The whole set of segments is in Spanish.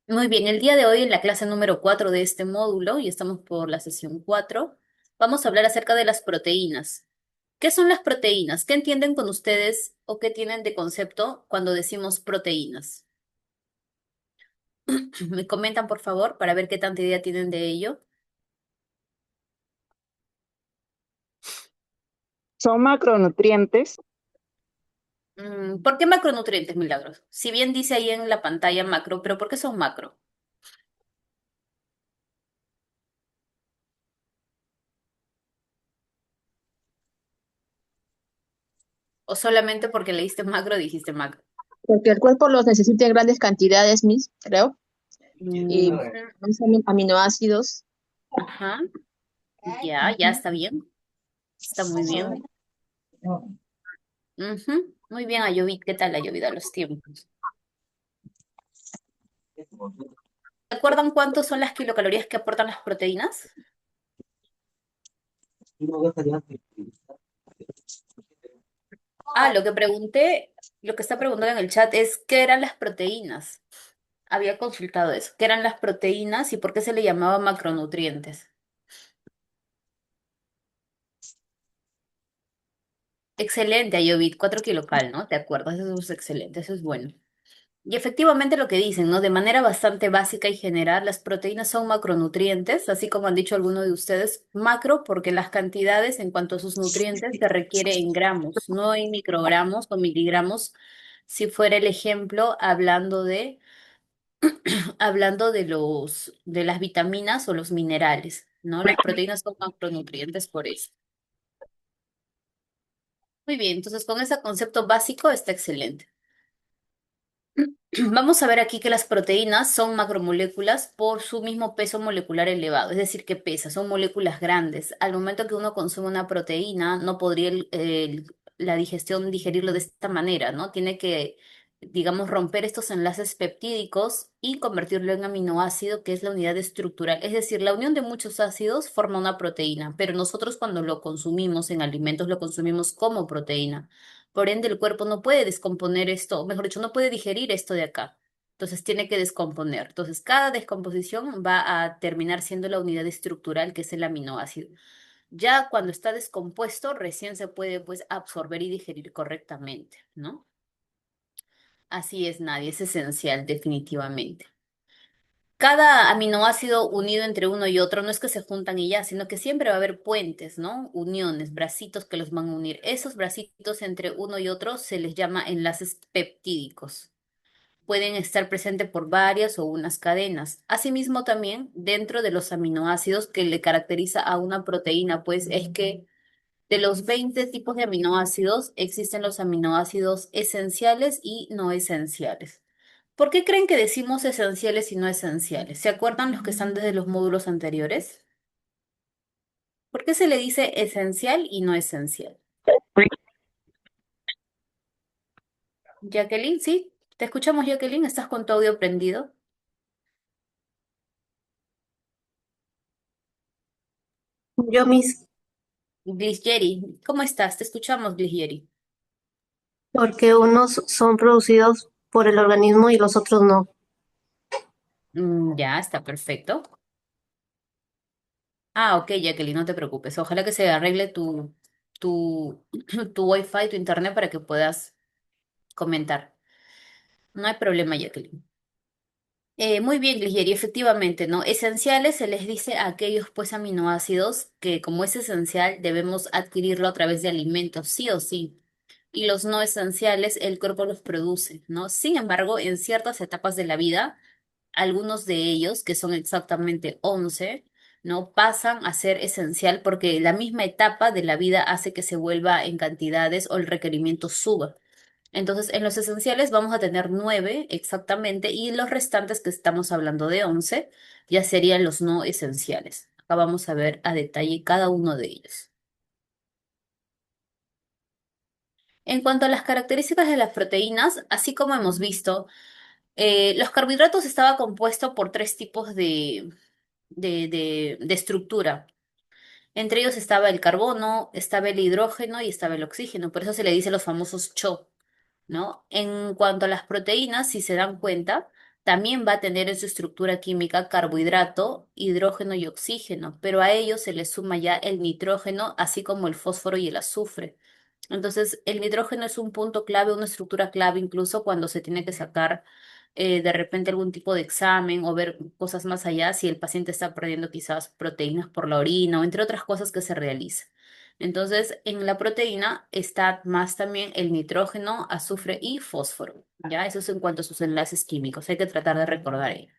Muy bien, el día de hoy en la clase número 4 de este módulo, y estamos por la sesión 4, vamos a hablar acerca de las proteínas. ¿Qué son las proteínas? ¿Qué entienden con ustedes o qué tienen de concepto cuando decimos proteínas? Me comentan, por favor, para ver qué tanta idea tienen de ello. Son macronutrientes. ¿Por qué macronutrientes, Milagros? Si bien dice ahí en la pantalla macro, pero ¿por qué son macro? ¿O solamente porque leíste macro dijiste macro? Porque el cuerpo los necesita en grandes cantidades, creo, y Mm, son aminoácidos. ajá, ya está bien, está muy bien. Ujú. Muy bien, Ayovit, ¿qué tal Ayovit a los tiempos? ¿Recuerdan cuántos son las kilocalorías que aportan las proteínas? Lo que pregunté, lo que está preguntando en el chat es ¿qué eran las proteínas? Había consultado eso. ¿Qué eran las proteínas y por qué se le llamaba macronutrientes? Excelente, Ayovit, 4 kilocal, ¿no? ¿Te acuerdas? Eso es excelente, eso es bueno. Y efectivamente lo que dicen, ¿no? De manera bastante básica y general, las proteínas son macronutrientes, así como han dicho algunos de ustedes, macro porque las cantidades en cuanto a sus nutrientes se requiere en gramos, no en microgramos o miligramos, si fuera el ejemplo hablando de de las vitaminas o los minerales, ¿no? Las proteínas son macronutrientes por eso. Muy bien, entonces con ese concepto básico está excelente. Vamos a ver aquí que las proteínas son macromoléculas por su mismo peso molecular elevado, es decir, que pesa, son moléculas grandes. Al momento que uno consume una proteína, no podría la digestión digerirlo de esta manera, ¿no? Tiene que, digamos, romper estos enlaces peptídicos y convertirlo en aminoácido, que es la unidad estructural. Es decir, la unión de muchos ácidos forma una proteína, pero nosotros cuando lo consumimos en alimentos lo consumimos como proteína. Por ende, el cuerpo no puede descomponer esto, o mejor dicho, no puede digerir esto de acá. Entonces tiene que descomponer. Entonces, cada descomposición va a terminar siendo la unidad estructural, que es el aminoácido. Ya cuando está descompuesto, recién se puede pues absorber y digerir correctamente, ¿no? Así es, nadie, es esencial, definitivamente. Cada aminoácido unido entre uno y otro no es que se juntan y ya, sino que siempre va a haber puentes, ¿no? Uniones, bracitos que los van a unir. Esos bracitos entre uno y otro se les llama enlaces peptídicos. Pueden estar presentes por varias o unas cadenas. Asimismo, también dentro de los aminoácidos que le caracteriza a una proteína, pues es que de los 20 tipos de aminoácidos existen los aminoácidos esenciales y no esenciales. ¿Por qué creen que decimos esenciales y no esenciales? ¿Se acuerdan los que están desde los módulos anteriores? ¿Por qué se le dice esencial y no esencial? Jacqueline, sí, te escuchamos, Jacqueline, ¿estás con tu audio prendido? Yo mis, Gligieri, ¿cómo estás? Te escuchamos, Gligieri. porque unos son producidos por el organismo y los otros no. Ya, está perfecto. Ok, Jacqueline, no te preocupes. Ojalá que se arregle tu, tu Wi-Fi, tu internet para que puedas comentar. No hay problema, Jacqueline. Muy bien, Ligieri, efectivamente, ¿no? Esenciales se les dice a aquellos pues aminoácidos que como es esencial debemos adquirirlo a través de alimentos, sí o sí. Y los no esenciales el cuerpo los produce, ¿no? Sin embargo, en ciertas etapas de la vida, algunos de ellos, que son exactamente 11, ¿no? Pasan a ser esencial porque la misma etapa de la vida hace que se vuelva en cantidades o el requerimiento suba. Entonces, en los esenciales vamos a tener 9 exactamente y los restantes que estamos hablando de 11 ya serían los no esenciales. Acá vamos a ver a detalle cada uno de ellos. En cuanto a las características de las proteínas, así como hemos visto, los carbohidratos estaba compuesto por tres tipos de estructura. Entre ellos estaba el carbono, estaba el hidrógeno y estaba el oxígeno. Por eso se le dice los famosos CHO. ¿No? En cuanto a las proteínas, si se dan cuenta, también va a tener en su estructura química carbohidrato, hidrógeno y oxígeno, pero a ello se le suma ya el nitrógeno, así como el fósforo y el azufre. Entonces, el nitrógeno es un punto clave, una estructura clave, incluso cuando se tiene que sacar de repente algún tipo de examen o ver cosas más allá, si el paciente está perdiendo quizás proteínas por la orina o entre otras cosas que se realizan. Entonces, en la proteína está más también el nitrógeno, azufre y fósforo. Ya, eso es en cuanto a sus enlaces químicos. Hay que tratar de recordar ello.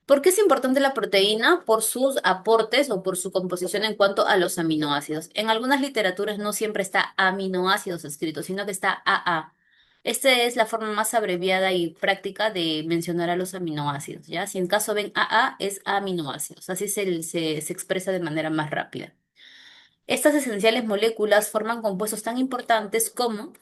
¿Por qué es importante la proteína? Por sus aportes o por su composición en cuanto a los aminoácidos. En algunas literaturas no siempre está aminoácidos escrito, sino que está AA. Esta es la forma más abreviada y práctica de mencionar a los aminoácidos, ¿ya? Si en caso ven AA, es aminoácidos. Así se expresa de manera más rápida. Estas esenciales moléculas forman compuestos tan importantes como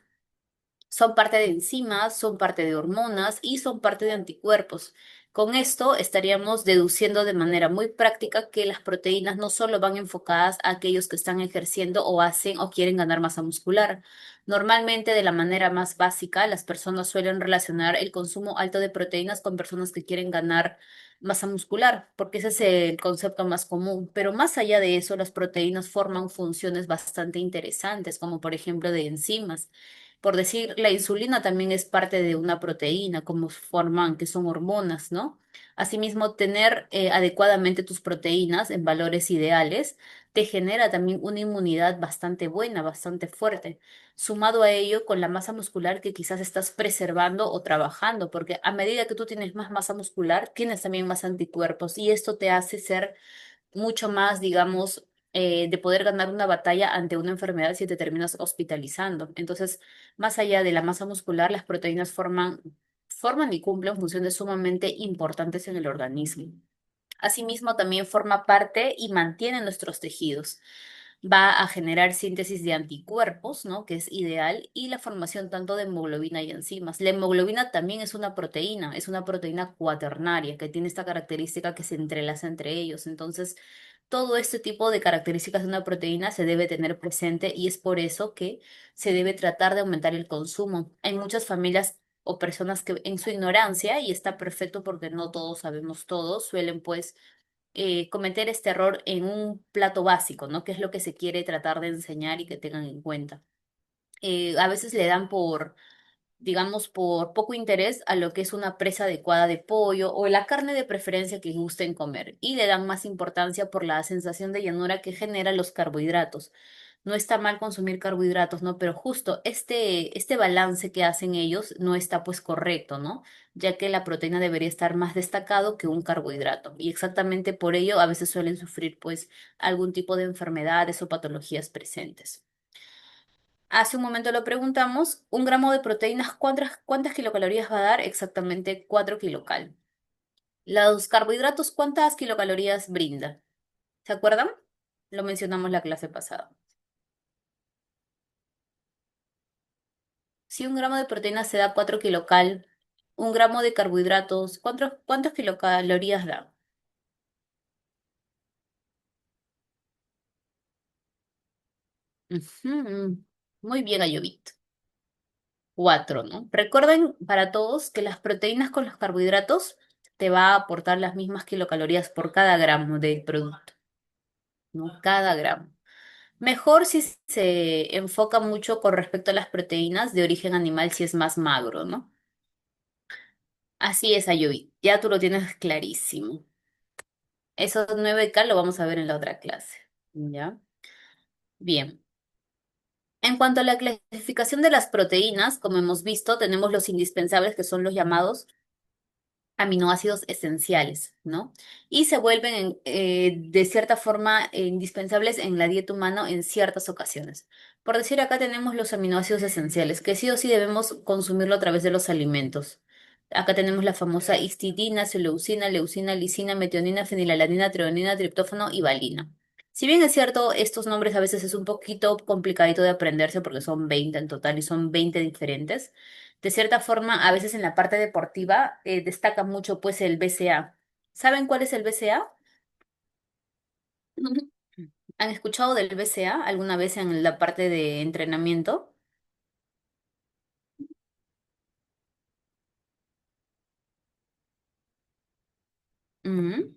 son parte de enzimas, son parte de hormonas y son parte de anticuerpos. Con esto estaríamos deduciendo de manera muy práctica que las proteínas no solo van enfocadas a aquellos que están ejerciendo o hacen o quieren ganar masa muscular. Normalmente, de la manera más básica, las personas suelen relacionar el consumo alto de proteínas con personas que quieren ganar masa muscular, porque ese es el concepto más común. Pero más allá de eso, las proteínas forman funciones bastante interesantes, como por ejemplo de enzimas. Por decir, la insulina también es parte de una proteína, como forman, que son hormonas, ¿no? Asimismo, tener adecuadamente tus proteínas en valores ideales te genera también una inmunidad bastante buena, bastante fuerte, sumado a ello con la masa muscular que quizás estás preservando o trabajando, porque a medida que tú tienes más masa muscular, tienes también más anticuerpos y esto te hace ser mucho más, digamos, de poder ganar una batalla ante una enfermedad si te terminas hospitalizando. Entonces, más allá de la masa muscular, las proteínas forman y cumplen funciones sumamente importantes en el organismo. Asimismo, también forma parte y mantiene nuestros tejidos. Va a generar síntesis de anticuerpos, ¿no? Que es ideal, y la formación tanto de hemoglobina y enzimas. La hemoglobina también es una proteína cuaternaria que tiene esta característica que se entrelaza entre ellos. Entonces, todo este tipo de características de una proteína se debe tener presente y es por eso que se debe tratar de aumentar el consumo. Hay muchas familias o personas que en su ignorancia, y está perfecto porque no todos sabemos todo, suelen pues cometer este error en un plato básico, ¿no? Que es lo que se quiere tratar de enseñar y que tengan en cuenta. A veces le dan por, digamos, por poco interés a lo que es una presa adecuada de pollo o la carne de preferencia que gusten comer y le dan más importancia por la sensación de llanura que generan los carbohidratos. No está mal consumir carbohidratos, ¿no? Pero justo este balance que hacen ellos no está pues correcto, ¿no? Ya que la proteína debería estar más destacado que un carbohidrato. Y exactamente por ello a veces suelen sufrir pues algún tipo de enfermedades o patologías presentes. Hace un momento lo preguntamos, un gramo de proteínas, ¿cuántas kilocalorías va a dar? Exactamente 4 kilocal. Los carbohidratos, ¿cuántas kilocalorías brinda? ¿Se acuerdan? Lo mencionamos la clase pasada. Si un gramo de proteína se da 4 kilocal, un gramo de carbohidratos, ¿cuántas kilocalorías da? Ujú. Muy bien, Ayovit. 4, ¿no? Recuerden para todos que las proteínas con los carbohidratos te va a aportar las mismas kilocalorías por cada gramo del producto, ¿no? Cada gramo. Mejor si se enfoca mucho con respecto a las proteínas de origen animal si es más magro, ¿no? Así es, Ayovit. Ya tú lo tienes clarísimo. Esos 9K lo vamos a ver en la otra clase. ¿Ya? Bien. En cuanto a la clasificación de las proteínas, como hemos visto, tenemos los indispensables que son los llamados aminoácidos esenciales, ¿no? Y se vuelven de cierta forma indispensables en la dieta humana en ciertas ocasiones. Por decir, acá tenemos los aminoácidos esenciales, que sí o sí debemos consumirlo a través de los alimentos. Acá tenemos la famosa histidina, leucina, lisina, metionina, fenilalanina, treonina, triptófano y valina. Si bien es cierto, estos nombres a veces es un poquito complicadito de aprenderse porque son 20 en total y son 20 diferentes. De cierta forma, a veces en la parte deportiva destaca mucho pues el BCA. ¿Saben cuál es el BCA? ¿Han escuchado del BCA alguna vez en la parte de entrenamiento? Ujú.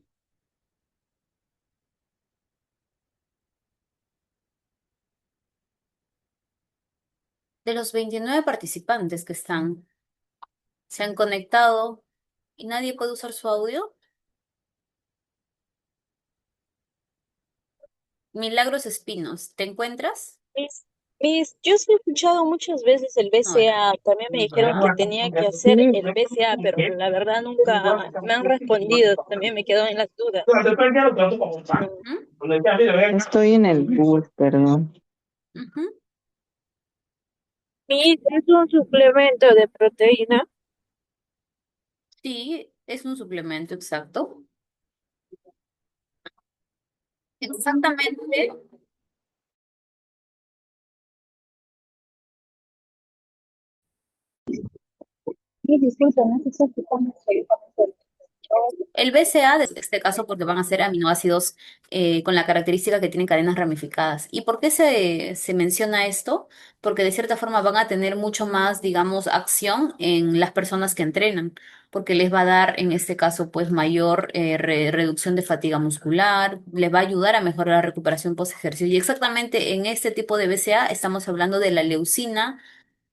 De los 29 participantes que están, se han conectado y nadie puede usar su audio. Milagros Espinos, ¿te encuentras? Yo sí he escuchado muchas veces el No, era. BCA, también me dijeron que tenía que hacer Sí, el BCA, pero la verdad nunca me han respondido, también me quedo en las dudas. ¿Mm? estoy en el bus, perdón. Ujú. Sí, es un suplemento de proteína. Sí, es un suplemento exacto. Exactamente. Sí, disculpa, no sé si escuchamos. El BCA, en este caso, porque van a ser aminoácidos con la característica que tienen cadenas ramificadas. ¿Y por qué se menciona esto? Porque de cierta forma van a tener mucho más, digamos, acción en las personas que entrenan, porque les va a dar, en este caso, pues mayor reducción de fatiga muscular, les va a ayudar a mejorar la recuperación post ejercicio. Y exactamente en este tipo de BCA estamos hablando de la leucina,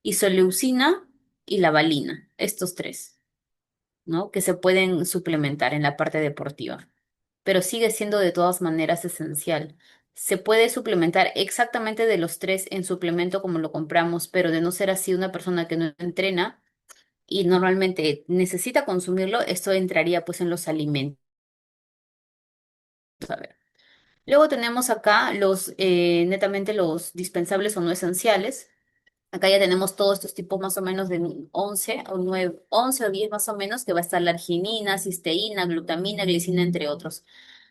isoleucina y la valina, estos tres. ¿No? Que se pueden suplementar en la parte deportiva, pero sigue siendo de todas maneras esencial. Se puede suplementar exactamente de los tres en suplemento como lo compramos, pero de no ser así una persona que no entrena y normalmente necesita consumirlo, esto entraría pues en los alimentos. A ver. Luego tenemos acá los netamente los dispensables o no esenciales. Acá ya tenemos todos estos tipos más o menos de 11 o 9, 11 o 10 más o menos, que va a estar la arginina, cisteína, glutamina, glicina, entre otros.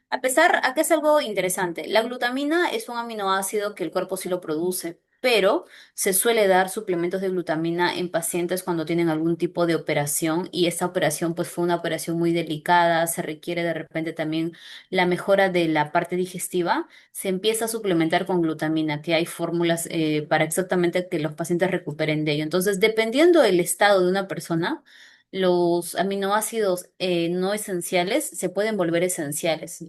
A pesar, acá es algo interesante. La glutamina es un aminoácido que el cuerpo sí lo produce, pero se suele dar suplementos de glutamina en pacientes cuando tienen algún tipo de operación y esta operación pues fue una operación muy delicada, se requiere de repente también la mejora de la parte digestiva, se empieza a suplementar con glutamina, que hay fórmulas para exactamente que los pacientes recuperen de ello. Entonces, dependiendo del estado de una persona, los aminoácidos no esenciales se pueden volver esenciales.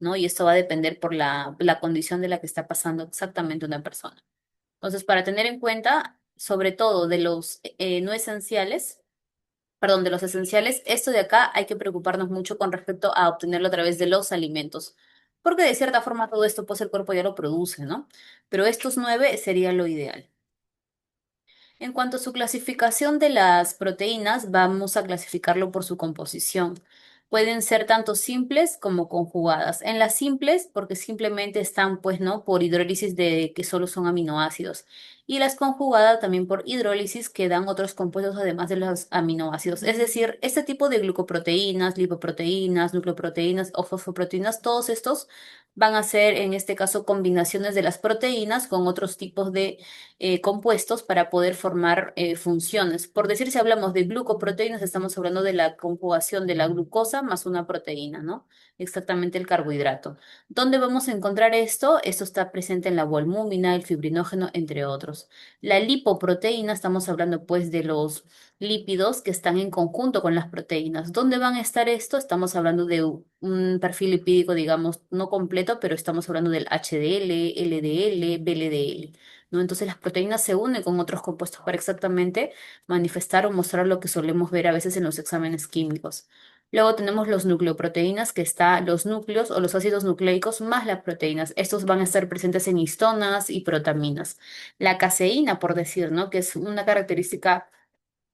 ¿No? Y esto va a depender por la condición de la que está pasando exactamente una persona. Entonces, para tener en cuenta, sobre todo de los no esenciales, perdón, de los esenciales, esto de acá hay que preocuparnos mucho con respecto a obtenerlo a través de los alimentos, porque de cierta forma todo esto, pues el cuerpo ya lo produce, ¿no? Pero estos 9 sería lo ideal. En cuanto a su clasificación de las proteínas, vamos a clasificarlo por su composición. Pueden ser tanto simples como conjugadas. En las simples, porque simplemente están, pues, ¿no? Por hidrólisis de que solo son aminoácidos. Y las conjugadas también por hidrólisis que dan otros compuestos además de los aminoácidos. Es decir, este tipo de glucoproteínas, lipoproteínas, nucleoproteínas o fosfoproteínas, todos estos van a ser, en este caso, combinaciones de las proteínas con otros tipos de compuestos para poder formar funciones. Por decir, si hablamos de glucoproteínas, estamos hablando de la conjugación de la glucosa más una proteína, ¿no? Exactamente el carbohidrato. ¿Dónde vamos a encontrar esto? Esto está presente en la albúmina, el fibrinógeno, entre otros. La lipoproteína, estamos hablando pues de los lípidos que están en conjunto con las proteínas. ¿Dónde van a estar esto? Estamos hablando de un perfil lipídico, digamos, no completo, pero estamos hablando del HDL, LDL, VLDL. ¿No? Entonces las proteínas se unen con otros compuestos para exactamente manifestar o mostrar lo que solemos ver a veces en los exámenes químicos. Luego tenemos los nucleoproteínas, que está los núcleos o los ácidos nucleicos más las proteínas. Estos van a estar presentes en histonas y protaminas. La caseína, por decir, ¿no? Que es una característica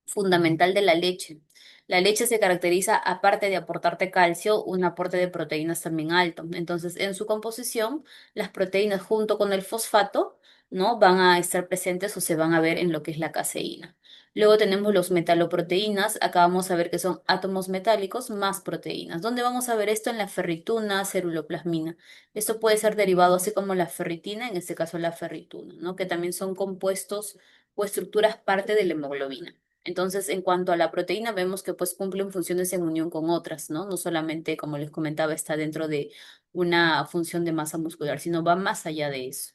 fundamental de la leche. La leche se caracteriza, aparte de aportarte calcio, un aporte de proteínas también alto. Entonces, en su composición, las proteínas junto con el fosfato, ¿no? Van a estar presentes o se van a ver en lo que es la caseína. Luego tenemos los metaloproteínas. Acá vamos a ver que son átomos metálicos más proteínas. ¿Dónde vamos a ver esto? En la ferrituna, ceruloplasmina. Esto puede ser derivado así como la ferritina, en este caso la ferrituna, ¿no? Que también son compuestos o estructuras parte de la hemoglobina. Entonces, en cuanto a la proteína, vemos que pues cumplen funciones en unión con otras, ¿no? No solamente, como les comentaba, está dentro de una función de masa muscular, sino va más allá de eso.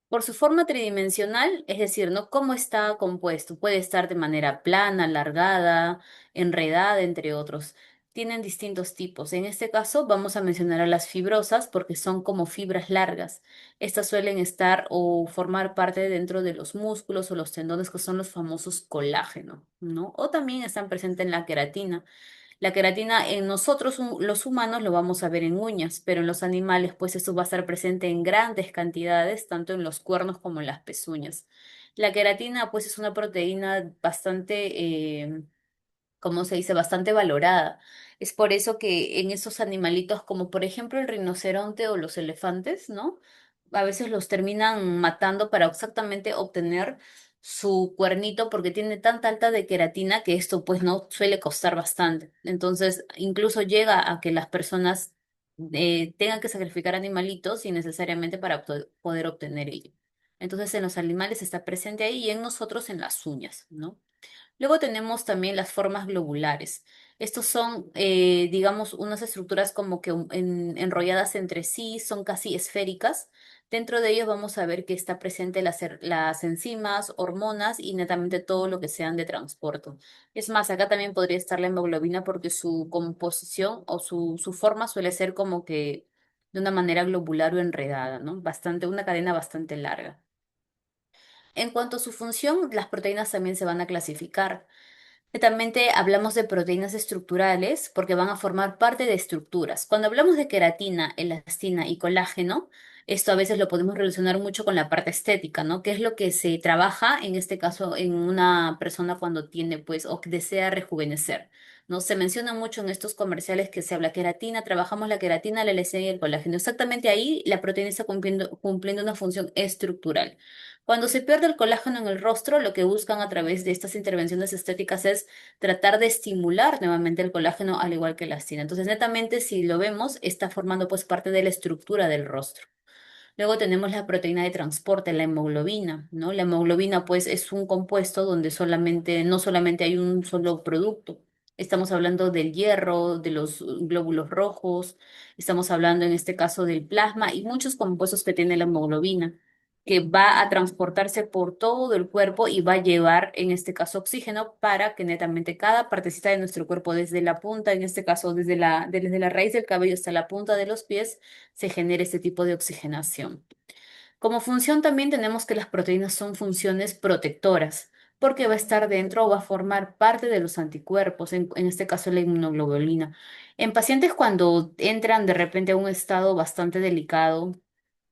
Por su forma tridimensional, es decir, ¿no? ¿Cómo está compuesto? Puede estar de manera plana, alargada, enredada, entre otros. tienen distintos tipos. En este caso vamos a mencionar a las fibrosas porque son como fibras largas. Estas suelen estar o formar parte dentro de los músculos o los tendones que son los famosos colágeno, ¿no? O también están presentes en la queratina. La queratina en nosotros, los humanos, lo vamos a ver en uñas, pero en los animales, pues esto va a estar presente en grandes cantidades, tanto en los cuernos como en las pezuñas. La queratina, pues, es una proteína bastante, ¿cómo se dice? Bastante valorada. Es por eso que en esos animalitos, como por ejemplo el rinoceronte o los elefantes, ¿no? A veces los terminan matando para exactamente obtener su cuernito porque tiene tanta alta de queratina que esto pues no suele costar bastante. Entonces, incluso llega a que las personas tengan que sacrificar animalitos innecesariamente para poder obtener ello. Entonces, en los animales está presente ahí y en nosotros en las uñas, ¿no? Luego tenemos también las formas globulares. Estos son, digamos, unas estructuras como que enrolladas entre sí, son casi esféricas. Dentro de ellos vamos a ver que está presente las enzimas, hormonas y netamente todo lo que sean de transporte. Es más, acá también podría estar la hemoglobina porque su composición o su forma suele ser como que de una manera globular o enredada, ¿no? Bastante, una cadena bastante larga. En cuanto a su función, las proteínas también se van a clasificar. Netamente hablamos de proteínas estructurales porque van a formar parte de estructuras. Cuando hablamos de queratina, elastina y colágeno, esto a veces lo podemos relacionar mucho con la parte estética, ¿no? ¿Qué es lo que se trabaja en este caso en una persona cuando tiene, pues, o que desea rejuvenecer? ¿No? Se menciona mucho en estos comerciales que se habla queratina, trabajamos la queratina, la elastina y el colágeno. Exactamente ahí la proteína está cumpliendo una función estructural. Cuando se pierde el colágeno en el rostro, lo que buscan a través de estas intervenciones estéticas es tratar de estimular nuevamente el colágeno al igual que la elastina. Entonces, netamente, si lo vemos, está formando pues parte de la estructura del rostro. Luego tenemos la proteína de transporte, la hemoglobina, ¿no? La hemoglobina, pues, es un compuesto donde no solamente hay un solo producto. Estamos hablando del hierro, de los glóbulos rojos, estamos hablando en este caso del plasma y muchos compuestos que tiene la hemoglobina, que va a transportarse por todo el cuerpo y va a llevar, en este caso, oxígeno para que netamente cada partecita de nuestro cuerpo, desde la punta, en este caso, desde la raíz del cabello hasta la punta de los pies, se genere este tipo de oxigenación. Como función también tenemos que las proteínas son funciones protectoras, porque va a estar dentro o va a formar parte de los anticuerpos, en este caso la inmunoglobulina. En pacientes cuando entran de repente a un estado bastante delicado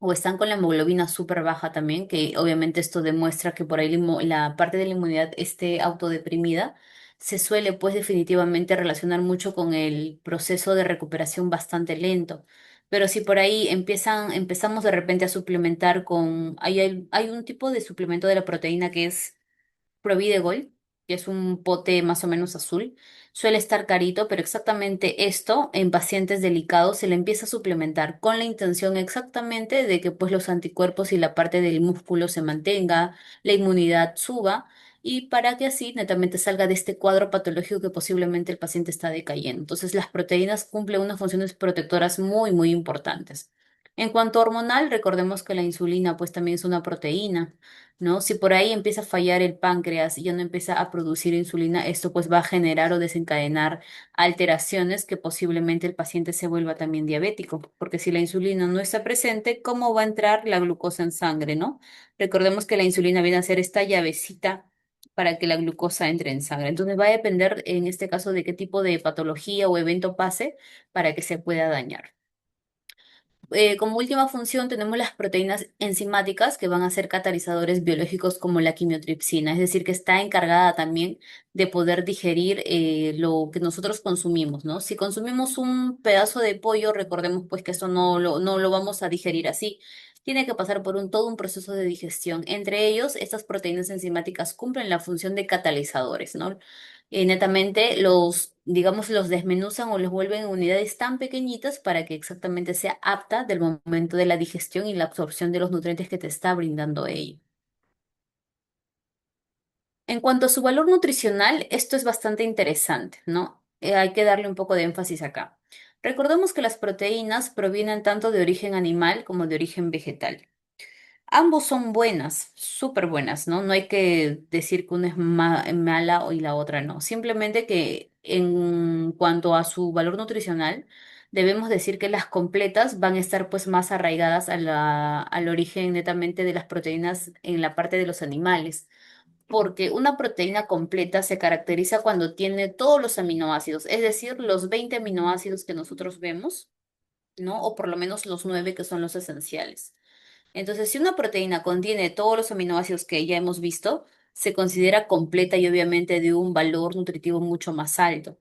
o están con la hemoglobina súper baja también, que obviamente esto demuestra que por ahí la parte de la inmunidad esté autodeprimida, se suele pues definitivamente relacionar mucho con el proceso de recuperación bastante lento. Pero si por ahí empezamos de repente a suplementar hay un tipo de suplemento de la proteína que es Providegol, que es un pote más o menos azul, suele estar carito, pero exactamente esto en pacientes delicados se le empieza a suplementar con la intención exactamente de que pues los anticuerpos y la parte del músculo se mantenga, la inmunidad suba y para que así netamente salga de este cuadro patológico que posiblemente el paciente está decayendo. Entonces las proteínas cumplen unas funciones protectoras muy, muy importantes. En cuanto a hormonal, recordemos que la insulina pues también es una proteína. ¿No? Si por ahí empieza a fallar el páncreas y ya no empieza a producir insulina, esto pues va a generar o desencadenar alteraciones que posiblemente el paciente se vuelva también diabético, porque si la insulina no está presente, ¿cómo va a entrar la glucosa en sangre, ¿no? Recordemos que la insulina viene a ser esta llavecita para que la glucosa entre en sangre. Entonces va a depender en este caso de qué tipo de patología o evento pase para que se pueda dañar. Como última función tenemos las proteínas enzimáticas que van a ser catalizadores biológicos como la quimiotripsina, es decir, que está encargada también de poder digerir lo que nosotros consumimos, ¿no? Si consumimos un pedazo de pollo, recordemos pues que eso no lo vamos a digerir así. Tiene que pasar por todo un proceso de digestión. Entre ellos, estas proteínas enzimáticas cumplen la función de catalizadores, ¿no? Netamente digamos, los desmenuzan o los vuelven en unidades tan pequeñitas para que exactamente sea apta del momento de la digestión y la absorción de los nutrientes que te está brindando ello. En cuanto a su valor nutricional, esto es bastante interesante, ¿no? Hay que darle un poco de énfasis acá. Recordemos que las proteínas provienen tanto de origen animal como de origen vegetal. Ambos son buenas, súper buenas, ¿no? No hay que decir que una es mala y la otra no. Simplemente que en cuanto a su valor nutricional, debemos decir que las completas van a estar pues más arraigadas a al origen netamente de las proteínas en la parte de los animales. Porque una proteína completa se caracteriza cuando tiene todos los aminoácidos, es decir, los 20 aminoácidos que nosotros vemos, ¿no? O por lo menos los 9 que son los esenciales. Entonces, si una proteína contiene todos los aminoácidos que ya hemos visto, se considera completa y obviamente de un valor nutritivo mucho más alto.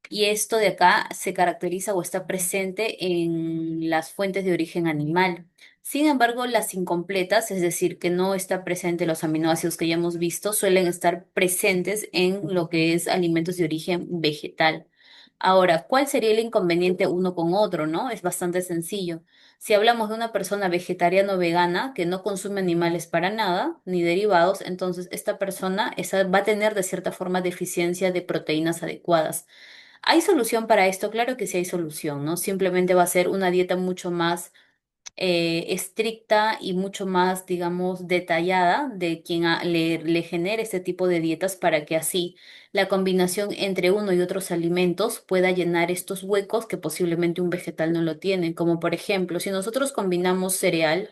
Y esto de acá se caracteriza o está presente en las fuentes de origen animal. Sin embargo, las incompletas, es decir, que no está presente los aminoácidos que ya hemos visto, suelen estar presentes en lo que es alimentos de origen vegetal. Ahora, ¿cuál sería el inconveniente uno con otro, no? Es bastante sencillo. Si hablamos de una persona vegetariana o vegana que no consume animales para nada, ni derivados, entonces esta persona va a tener de cierta forma deficiencia de proteínas adecuadas. ¿Hay solución para esto? Claro que sí hay solución, ¿no? Simplemente va a ser una dieta mucho más estricta y mucho más, digamos, detallada de quien le genere este tipo de dietas para que así la combinación entre uno y otros alimentos pueda llenar estos huecos que posiblemente un vegetal no lo tiene. Como por ejemplo, si nosotros combinamos cereal,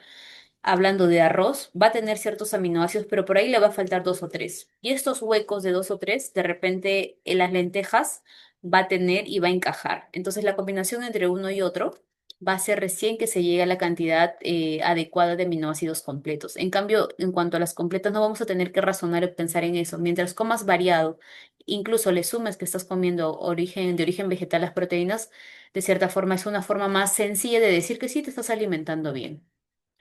hablando de arroz, va a tener ciertos aminoácidos, pero por ahí le va a faltar dos o tres. Y estos huecos de dos o tres, de repente en las lentejas va a tener y va a encajar. Entonces la combinación entre uno y otro va a ser recién que se llegue a la cantidad adecuada de aminoácidos completos. En cambio, en cuanto a las completas, no vamos a tener que razonar y pensar en eso. Mientras comas variado, incluso le sumes que estás comiendo de origen vegetal las proteínas, de cierta forma es una forma más sencilla de decir que sí te estás alimentando bien.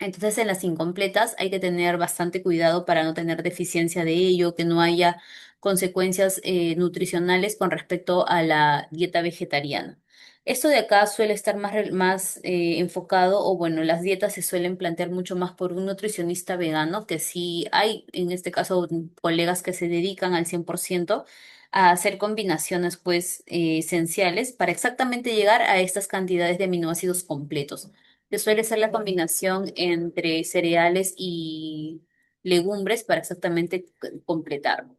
Entonces, en las incompletas hay que tener bastante cuidado para no tener deficiencia de ello, que no haya consecuencias nutricionales con respecto a la dieta vegetariana. Esto de acá suele estar más enfocado, o bueno, las dietas se suelen plantear mucho más por un nutricionista vegano, que sí hay, en este caso, colegas que se dedican al 100% a hacer combinaciones, pues, esenciales para exactamente llegar a estas cantidades de aminoácidos completos que suele ser la combinación entre cereales y legumbres para exactamente completarlo.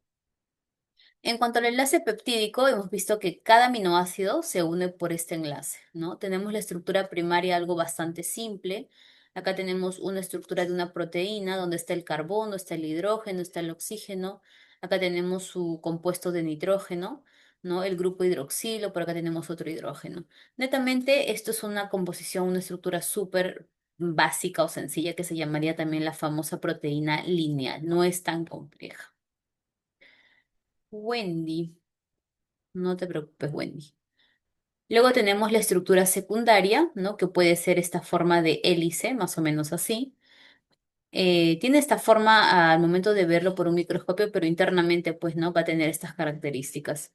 En cuanto al enlace peptídico, hemos visto que cada aminoácido se une por este enlace, ¿no? Tenemos la estructura primaria, algo bastante simple. Acá tenemos una estructura de una proteína donde está el carbono, está el hidrógeno, está el oxígeno. Acá tenemos su compuesto de nitrógeno, ¿no? El grupo hidroxilo, por acá tenemos otro hidrógeno. Netamente, esto es una composición, una estructura súper básica o sencilla que se llamaría también la famosa proteína lineal. No es tan compleja. Wendy. No te preocupes, Wendy. Luego tenemos la estructura secundaria, ¿no? Que puede ser esta forma de hélice, más o menos así. Tiene esta forma al momento de verlo por un microscopio, pero internamente, pues, ¿no? Va a tener estas características.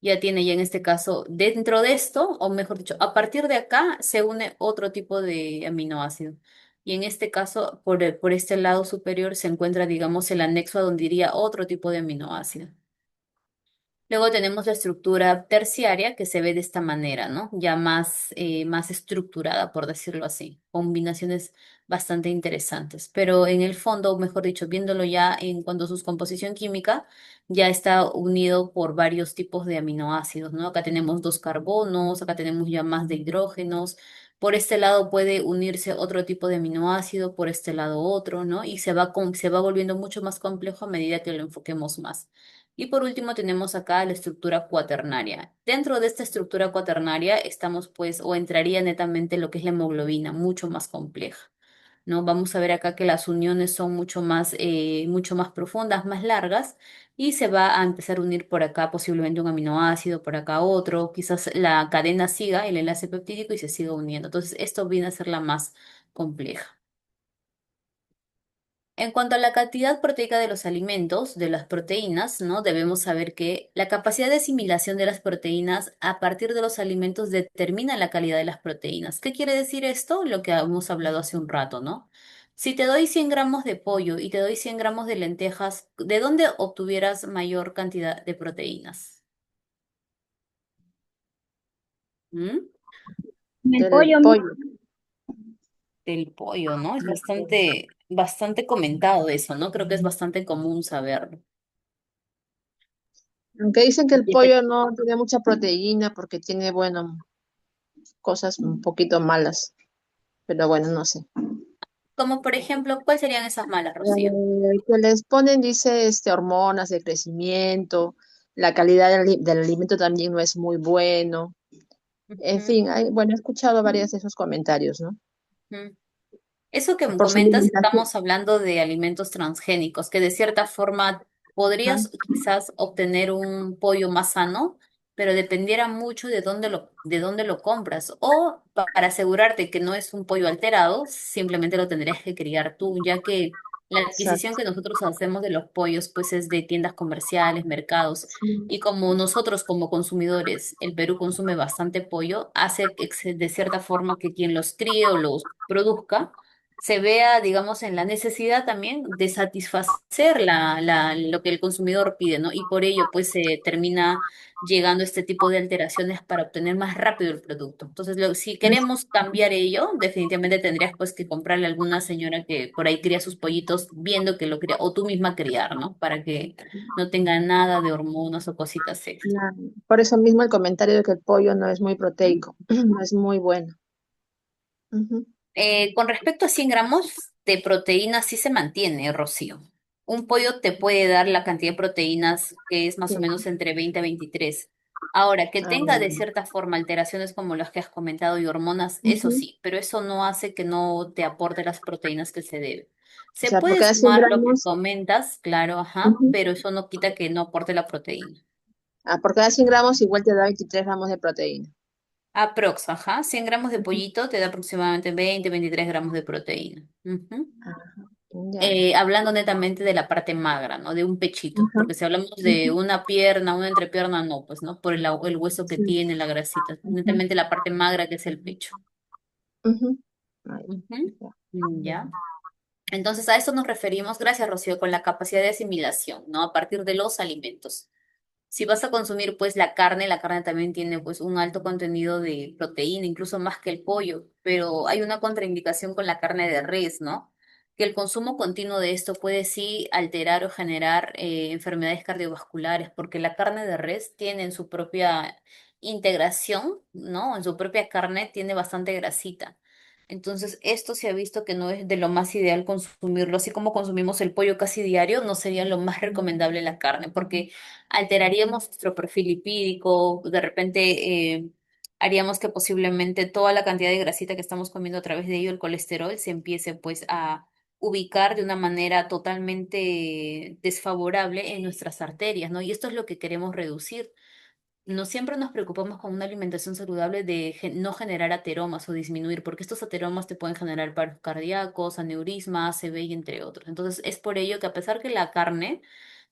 Ya tiene, ya en este caso, dentro de esto, o mejor dicho, a partir de acá se une otro tipo de aminoácido. Y en este caso, por este lado superior se encuentra, digamos, el anexo a donde iría otro tipo de aminoácido. Luego tenemos la estructura terciaria que se ve de esta manera, ¿no? Ya más estructurada, por decirlo así. Combinaciones bastante interesantes. Pero en el fondo, mejor dicho, viéndolo ya en cuanto a su composición química, ya está unido por varios tipos de aminoácidos, ¿no? Acá tenemos dos carbonos, acá tenemos ya más de hidrógenos. Por este lado puede unirse otro tipo de aminoácido, por este lado otro, ¿no? Y se va volviendo mucho más complejo a medida que lo enfoquemos más. Y por último tenemos acá la estructura cuaternaria. Dentro de esta estructura cuaternaria estamos pues, o entraría netamente lo que es la hemoglobina, mucho más compleja, ¿no? Vamos a ver acá que las uniones son mucho más profundas, más largas, y se va a empezar a unir por acá posiblemente un aminoácido, por acá otro, quizás la cadena siga el enlace peptídico y se siga uniendo. Entonces, esto viene a ser la más compleja. En cuanto a la cantidad proteica de los alimentos, de las proteínas, ¿no? Debemos saber que la capacidad de asimilación de las proteínas a partir de los alimentos determina la calidad de las proteínas. ¿Qué quiere decir esto? Lo que hemos hablado hace un rato, ¿no? Si te doy 100 gramos de pollo y te doy 100 gramos de lentejas, ¿de dónde obtuvieras mayor cantidad de proteínas? ¿Mm? En el Del pollo, pollo. del pollo, ¿no? Es bastante comentado eso, ¿no? Creo que es bastante común saberlo. Aunque dicen que el Y este- pollo no tiene mucha proteína porque tiene, bueno, cosas un poquito malas, pero bueno, no sé. Como por ejemplo, ¿cuáles serían esas malas, Rocío? Que les ponen, dice, hormonas de crecimiento, la calidad del alimento también no es muy bueno. En Ujú, fin, bueno, he escuchado varios de esos comentarios, ¿no? ujú. Eso que me Por su comentas, alimentación. estamos hablando de alimentos transgénicos, que de cierta forma Ajá, podrías quizás obtener un pollo más sano, pero dependiera mucho de dónde lo compras. O para asegurarte que no es un pollo alterado, simplemente lo tendrías que criar tú, ya que la adquisición exacto. que nosotros hacemos de los pollos, pues es de tiendas comerciales, mercados. Sí, Y como nosotros como consumidores, el Perú consume bastante pollo, hace que de cierta forma que quien los críe o los produzca se vea, digamos, en la necesidad también de satisfacer lo que el consumidor pide, ¿no? Y por ello, pues, se termina llegando a este tipo de alteraciones para obtener más rápido el producto. Entonces, si es- queremos cambiar ello, definitivamente tendrías, pues, que comprarle a alguna señora que por ahí cría sus pollitos viendo que lo cría, o tú misma criar, ¿no? Para que no tenga nada de hormonas o cositas extra. por eso mismo el comentario de que el pollo no es muy proteico, no es muy bueno. Ujú. Con respecto a 100 gramos de proteína, sí se mantiene, Rocío. Un pollo te puede dar la cantidad de proteínas que es más o Sí. menos entre 20 a 23. Ahora, que Ah, tenga de cierta forma alteraciones como las que has comentado y hormonas, eso ujú. sí, pero eso no hace que no te aporte las proteínas que se debe. O Se sea, por puede cada 100 sumar lo que gramos, comentas, claro, ajá, ujú. pero eso no quita que no aporte la proteína. Por cada 100 gramos igual te da 23 gramos de proteína. Aprox, ajá, 100 gramos de pollito te da aproximadamente 20, 23 gramos de proteína. Ujú. Ajá, ya. Hablando netamente de la parte magra, ¿no? De un pechito, Ajá, porque si hablamos de ujú, una pierna, una entrepierna, no, pues, ¿no? Por el hueso que sí, tiene, la grasita, ujú, netamente la parte magra que es el pecho. ujú. Ay, Ujú. ya. Ya. Entonces a eso nos referimos, gracias Rocío, con la capacidad de asimilación, ¿no? A partir de los alimentos. Si vas a consumir pues la carne también tiene pues un alto contenido de proteína, incluso más que el pollo, pero hay una contraindicación con la carne de res, ¿no? Que el consumo continuo de esto puede sí alterar o generar enfermedades cardiovasculares, porque la carne de res tiene en su propia integración, ¿no? En su propia carne tiene bastante grasita. Entonces, esto se ha visto que no es de lo más ideal consumirlo, así como consumimos el pollo casi diario, no sería lo más recomendable la carne, porque alteraríamos nuestro perfil lipídico, de repente haríamos que posiblemente toda la cantidad de grasita que estamos comiendo a través de ello, el colesterol, se empiece pues a ubicar de una manera totalmente desfavorable en nuestras arterias, ¿no? Y esto es lo que queremos reducir. No siempre nos preocupamos con una alimentación saludable de no generar ateromas o disminuir, porque estos ateromas te pueden generar paros cardíacos, aneurismas, ACV y entre otros. Entonces, es por ello que a pesar que la carne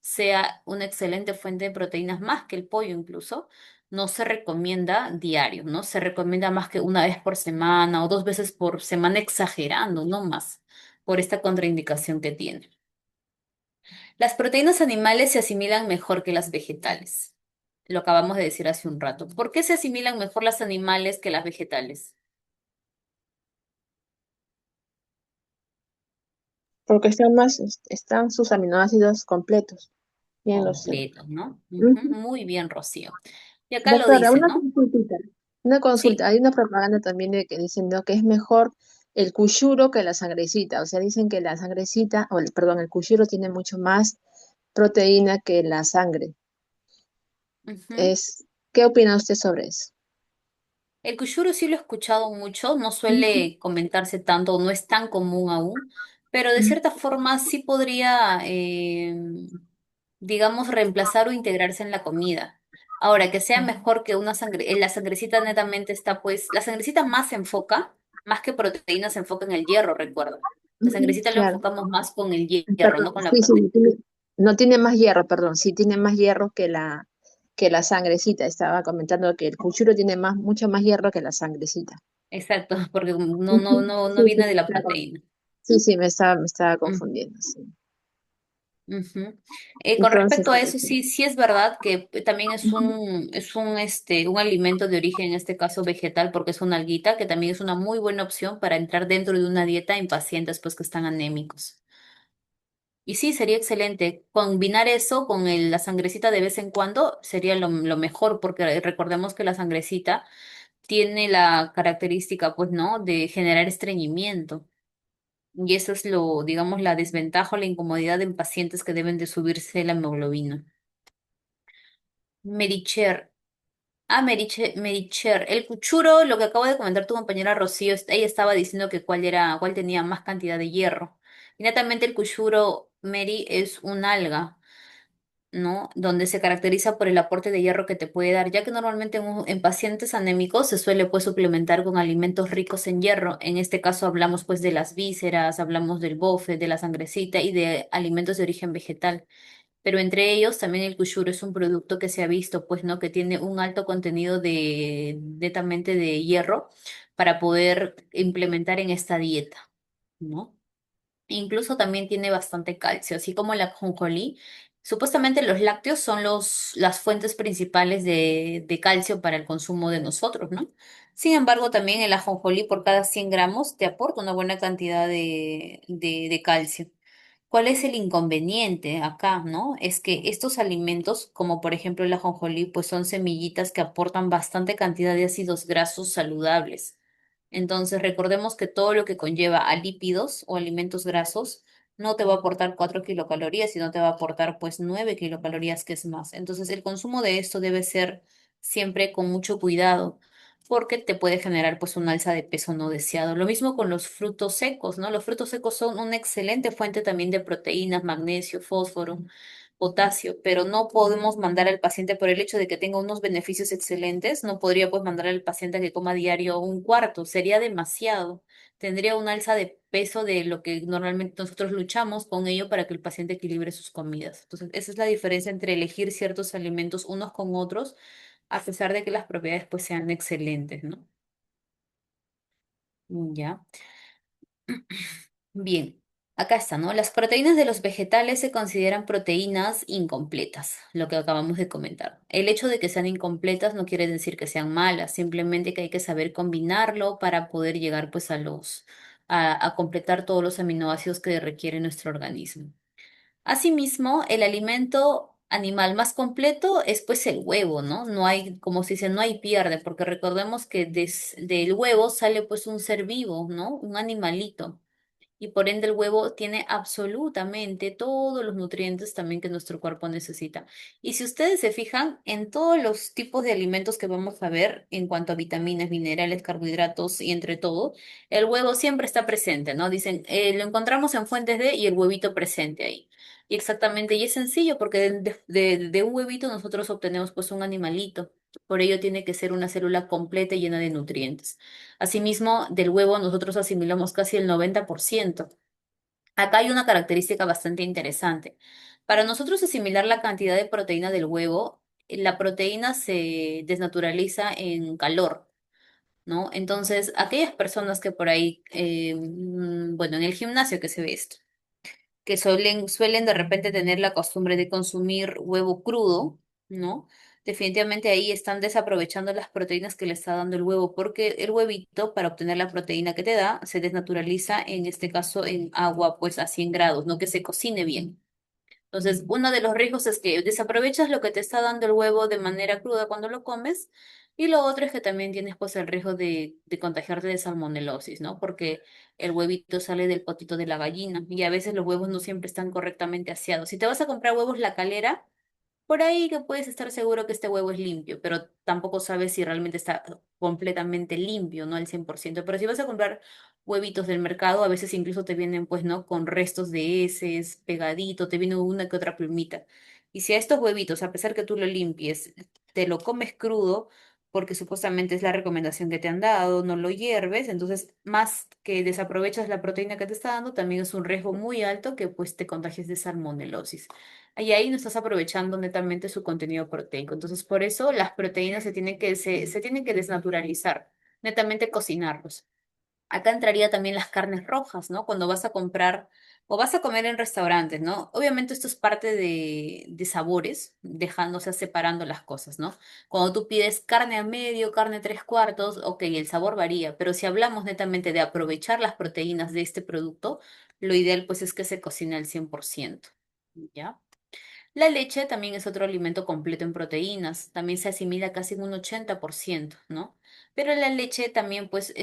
sea una excelente fuente de proteínas, más que el pollo incluso, no se recomienda diario, ¿no? Se recomienda más que una vez por semana o dos veces por semana exagerando, no más, por esta contraindicación que tiene. Las proteínas animales se asimilan mejor que las vegetales. Lo acabamos de decir hace un rato. ¿Por qué se asimilan mejor las animales que las vegetales? Porque están sus aminoácidos completos. Bien lo sé. Completos, ¿no? Ujú, Ujú. muy bien, Rocío. Y acá lo Doctora, dice, una ¿no? consultita. Una Sí. consulta. Hay una propaganda también de que dicen, ¿no?, que es mejor el cuyuro que la sangrecita. O sea, dicen que la sangrecita, perdón, el cuyuro tiene mucho más proteína que la sangre. Ujú. ¿Qué opina usted sobre eso? El kuyuru sí lo he escuchado mucho, no Ujú, suele comentarse tanto, no es tan común aún, pero de ujú, cierta forma sí podría, digamos, reemplazar o integrarse en la comida. Ahora, que sea mejor que una sangre, la sangrecita netamente está, pues, la sangrecita más se enfoca, más que proteína, se enfoca en el hierro, recuerda. La ujú, sangrecita lo claro. enfocamos más con el hierro, Perdón, no con la sí, sí, proteína. no tiene más hierro, perdón, sí tiene más hierro que la sangrecita. Estaba comentando que el cuchuro tiene mucho más hierro que la sangrecita. Exacto, porque Ujú, no sí, sí, viene de la proteína. sí, sí, me estaba confundiendo, sí. Ujú. Con Entonces, respecto a eso, sí, sí es verdad que también un alimento de origen, en este caso vegetal, porque es una alguita, que también es una muy buena opción para entrar dentro de una dieta en pacientes pues que están anémicos. Y sí, sería excelente. Combinar eso con la sangrecita de vez en cuando sería lo mejor, porque recordemos que la sangrecita tiene la característica, pues, ¿no?, de generar estreñimiento. Y eso es digamos, la desventaja o la incomodidad en pacientes que deben de subirse la hemoglobina. Mericher. Mericher. El cuchuro, lo que acabo de comentar tu compañera Rocío, ella estaba diciendo que cuál tenía más cantidad de hierro. Y netamente el cuchuro Meri es un alga, ¿no? Donde se caracteriza por el aporte de hierro que te puede dar, ya que normalmente en pacientes anémicos se suele pues suplementar con alimentos ricos en hierro. En este caso hablamos pues de las vísceras, hablamos del bofe, de la sangrecita y de alimentos de origen vegetal. Pero entre ellos también el kushuro es un producto que se ha visto, pues, ¿no? Que tiene un alto contenido netamente de hierro para poder implementar en esta dieta, ¿no? Incluso también tiene bastante calcio, así como la ajonjolí. Supuestamente los lácteos son las fuentes principales de calcio para el consumo de nosotros, ¿no? Sin embargo, también el ajonjolí por cada 100 gramos te aporta una buena cantidad de calcio. ¿Cuál es el inconveniente acá, no? Es que estos alimentos, como por ejemplo el ajonjolí, pues son semillitas que aportan bastante cantidad de ácidos grasos saludables. Entonces, recordemos que todo lo que conlleva a lípidos o alimentos grasos no te va a aportar 4 kilocalorías, sino te va a aportar pues 9 kilocalorías, que es más. Entonces, el consumo de esto debe ser siempre con mucho cuidado, porque te puede generar pues un alza de peso no deseado. Lo mismo con los frutos secos, ¿no? Los frutos secos son una excelente fuente también de proteínas, magnesio, fósforo, potasio, pero no podemos mandar al paciente por el hecho de que tenga unos beneficios excelentes, no podría pues mandar al paciente a que coma diario un cuarto, sería demasiado. Tendría un alza de peso de lo que normalmente nosotros luchamos con ello para que el paciente equilibre sus comidas. Entonces, esa es la diferencia entre elegir ciertos alimentos unos con otros, a pesar de que las propiedades pues sean excelentes, ¿no? Ya. Bien, acá está, ¿no? Las proteínas de los vegetales se consideran proteínas incompletas, lo que acabamos de comentar. El hecho de que sean incompletas no quiere decir que sean malas, simplemente que hay que saber combinarlo para poder llegar pues a completar todos los aminoácidos que requiere nuestro organismo. Asimismo, el alimento animal más completo es pues el huevo, ¿no? No hay, como se dice, no hay pierde, porque recordemos que del huevo sale pues un ser vivo, ¿no? Un animalito y por ende el huevo tiene absolutamente todos los nutrientes también que nuestro cuerpo necesita. Y si ustedes se fijan en todos los tipos de alimentos que vamos a ver en cuanto a vitaminas, minerales, carbohidratos y entre todo, el huevo siempre está presente, ¿no? Dicen, lo encontramos en fuentes de y el huevito presente ahí. Y exactamente, y es sencillo porque de un huevito nosotros obtenemos pues un animalito. Por ello tiene que ser una célula completa y llena de nutrientes. Asimismo, del huevo nosotros asimilamos casi el 90%. Acá hay una característica bastante interesante. Para nosotros asimilar la cantidad de proteína del huevo, la proteína se desnaturaliza en calor, ¿no? Entonces, aquellas personas que por ahí, bueno, en el gimnasio que se ve esto, que suelen de repente tener la costumbre de consumir huevo crudo, ¿no? Definitivamente ahí están desaprovechando las proteínas que le está dando el huevo, porque el huevito, para obtener la proteína que te da, se desnaturaliza, en este caso, en agua, pues a 100 grados, no que se cocine bien. Entonces, uno de los riesgos es que desaprovechas lo que te está dando el huevo de manera cruda cuando lo comes, y lo otro es que también tienes pues el riesgo de contagiarte de salmonelosis, ¿no? Porque el huevito sale del potito de la gallina y a veces los huevos no siempre están correctamente aseados. Si te vas a comprar huevos La Calera, por ahí que puedes estar seguro que este huevo es limpio, pero tampoco sabes si realmente está completamente limpio, no al 100%. Pero si vas a comprar huevitos del mercado, a veces incluso te vienen, pues, ¿no? Con restos de heces, pegadito, te viene una que otra plumita. Y si a estos huevitos, a pesar que tú lo limpies, te lo comes crudo, porque supuestamente es la recomendación que te han dado, no lo hierves, entonces más que desaprovechas la proteína que te está dando, también es un riesgo muy alto que pues te contagies de salmonelosis. Y ahí no estás aprovechando netamente su contenido proteico. Entonces, por eso las proteínas se tienen que desnaturalizar, netamente cocinarlos. Acá entraría también las carnes rojas, ¿no? Cuando vas a comprar o vas a comer en restaurantes, ¿no? Obviamente esto es parte de sabores, dejándose, separando las cosas, ¿no? Cuando tú pides carne a medio, carne tres cuartos, ok, el sabor varía, pero si hablamos netamente de aprovechar las proteínas de este producto, lo ideal pues es que se cocine al 100%, ¿ya? La leche también es otro alimento completo en proteínas, también se asimila casi en un 80%, ¿no? Pero la leche también, pues,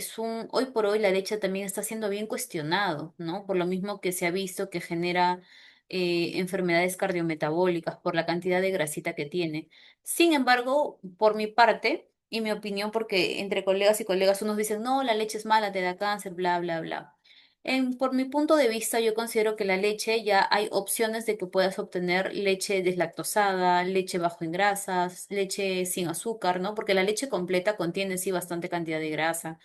hoy por hoy la leche también está siendo bien cuestionado, ¿no? Por lo mismo que se ha visto que genera enfermedades cardiometabólicas por la cantidad de grasita que tiene. Sin embargo, por mi parte y mi opinión, porque entre colegas y colegas unos dicen, no, la leche es mala, te da cáncer, bla, bla, bla. Por mi punto de vista, yo considero que la leche ya hay opciones de que puedas obtener leche deslactosada, leche bajo en grasas, leche sin azúcar, ¿no? Porque la leche completa contiene sí bastante cantidad de grasa,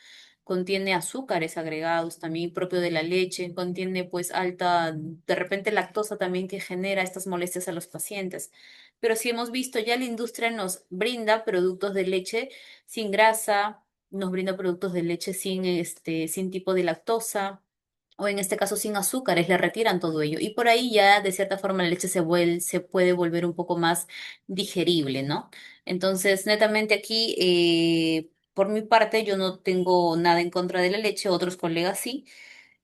contiene azúcares agregados también propio de la leche, contiene pues alta, de repente lactosa también que genera estas molestias a los pacientes. Pero si hemos visto, ya la industria nos brinda productos de leche sin grasa, nos brinda productos de leche sin tipo de lactosa o en este caso sin azúcares, le retiran todo ello. Y por ahí ya de cierta forma la leche se puede volver un poco más digerible, ¿no? Entonces, netamente aquí, por mi parte, yo no tengo nada en contra de la leche, otros colegas sí.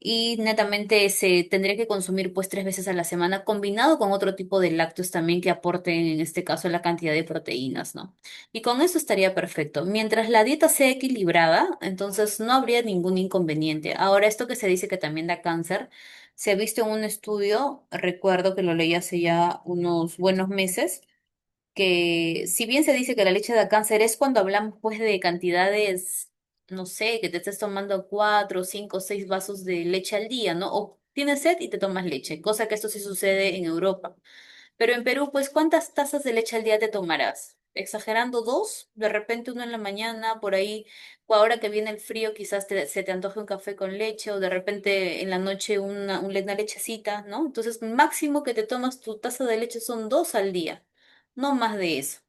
Y netamente se tendría que consumir pues 3 veces a la semana, combinado con otro tipo de lácteos también que aporten, en este caso, la cantidad de proteínas, ¿no? Y con eso estaría perfecto. Mientras la dieta sea equilibrada, entonces no habría ningún inconveniente. Ahora, esto que se dice que también da cáncer, se ha visto en un estudio, recuerdo que lo leí hace ya unos buenos meses, que si bien se dice que la leche da cáncer, es cuando hablamos pues de cantidades, no sé, que te estés tomando 4, 5, 6 vasos de leche al día, ¿no? O tienes sed y te tomas leche, cosa que esto sí sucede en Europa. Pero en Perú, pues, ¿cuántas tazas de leche al día te tomarás? Exagerando dos, de repente uno en la mañana, por ahí, o ahora que viene el frío, quizás se te antoje un café con leche, o de repente en la noche una lechecita, ¿no? Entonces, máximo que te tomas tu taza de leche son dos al día, no más de eso.